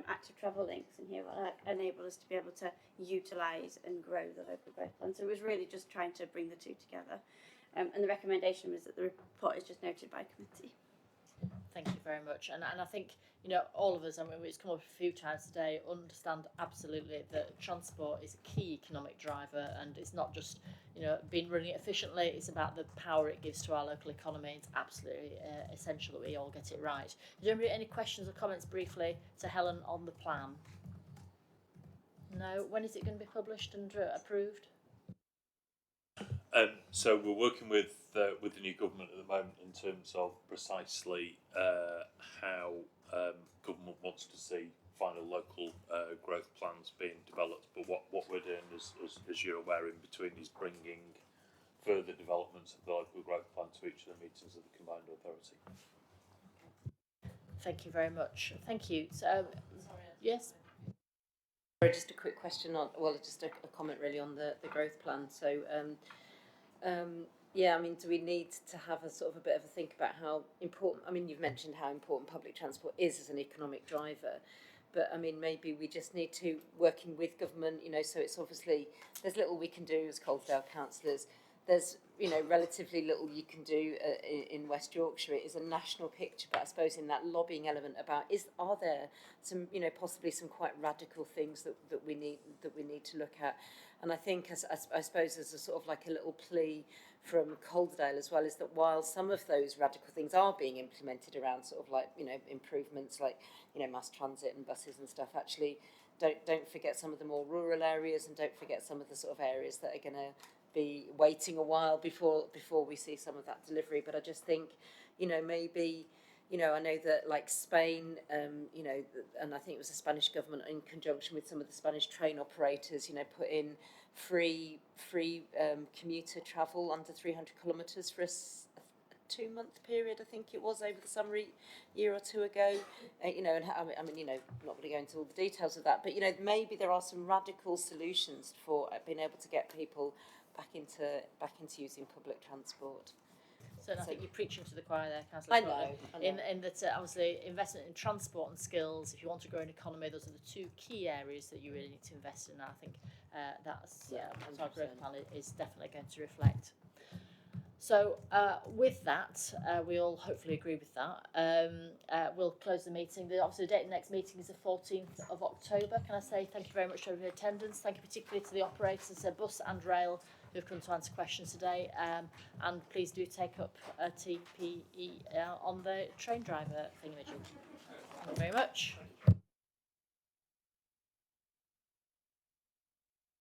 active travel links in here will enable us to be able to utilise and grow the local growth plan. So it was really just trying to bring the two together. And the recommendation was that the report is just noted by committee. Thank you very much. And I think, you know, all of us, I mean, it's come up a few times today, understand absolutely that transport is a key economic driver, and it's not just, you know, being running it efficiently, it's about the power it gives to our local economy. It's absolutely essential that we all get it right. Is there any questions or comments briefly to Helen on the plan? No? When is it going to be published and approved? So we're working with the new government at the moment in terms of precisely how government wants to see final local growth plans being developed. But what we're doing, as you're aware, in between is bringing further developments of the local growth plan to each of the meetings of the combined authority. Thank you very much. Thank you. So, yes. Just a quick question on, well, just a comment really on the growth plan. So, yeah, I mean, do we need to have a sort of a bit of a think about how important, I mean, you've mentioned how important public transport is as an economic driver, but I mean, maybe we just need to, working with government, you know, so it's obviously, there's little we can do as Colesdale councillors, there's, you know, relatively little you can do in West Yorkshire. It is a national picture, but I suppose in that lobbying element about, are there some, you know, possibly some quite radical things that we need to look at. And I think, I suppose, as a sort of like a little plea from Colesdale as well, is that while some of those radical things are being implemented around sort of like, you know, improvements like, you know, mass transit and buses and stuff, actually don't forget some of the more rural areas, and don't forget some of the sort of areas that are going to be waiting a while before we see some of that delivery. But I just think, you know, maybe, you know, I know that like Spain, you know, and I think it was the Spanish government in conjunction with some of the Spanish train operators, you know, put in free commuter travel under 300 kilometres for a 2-month period, I think it was, over the summer year or two ago. You know, and I mean, you know, I'm not going to go into all the details of that, but, you know, maybe there are some radical solutions for being able to get people back into using public transport. So I think you're preaching to the choir there, Councillor. I know. In that obviously investment in transport and skills, if you want to grow an economy, those are the two key areas that you really need to invest in. And I think that's what our growth plan is definitely going to reflect. So with that, we all hopefully agree with that. We'll close the meeting. Obviously, the date of the next meeting is the 14th of October. Can I say thank you very much for your attendance. Thank you particularly to the operators, bus and rail, who've come to answer questions today. And please do take up a TPE on the train driver thingamajig. Thank you very much.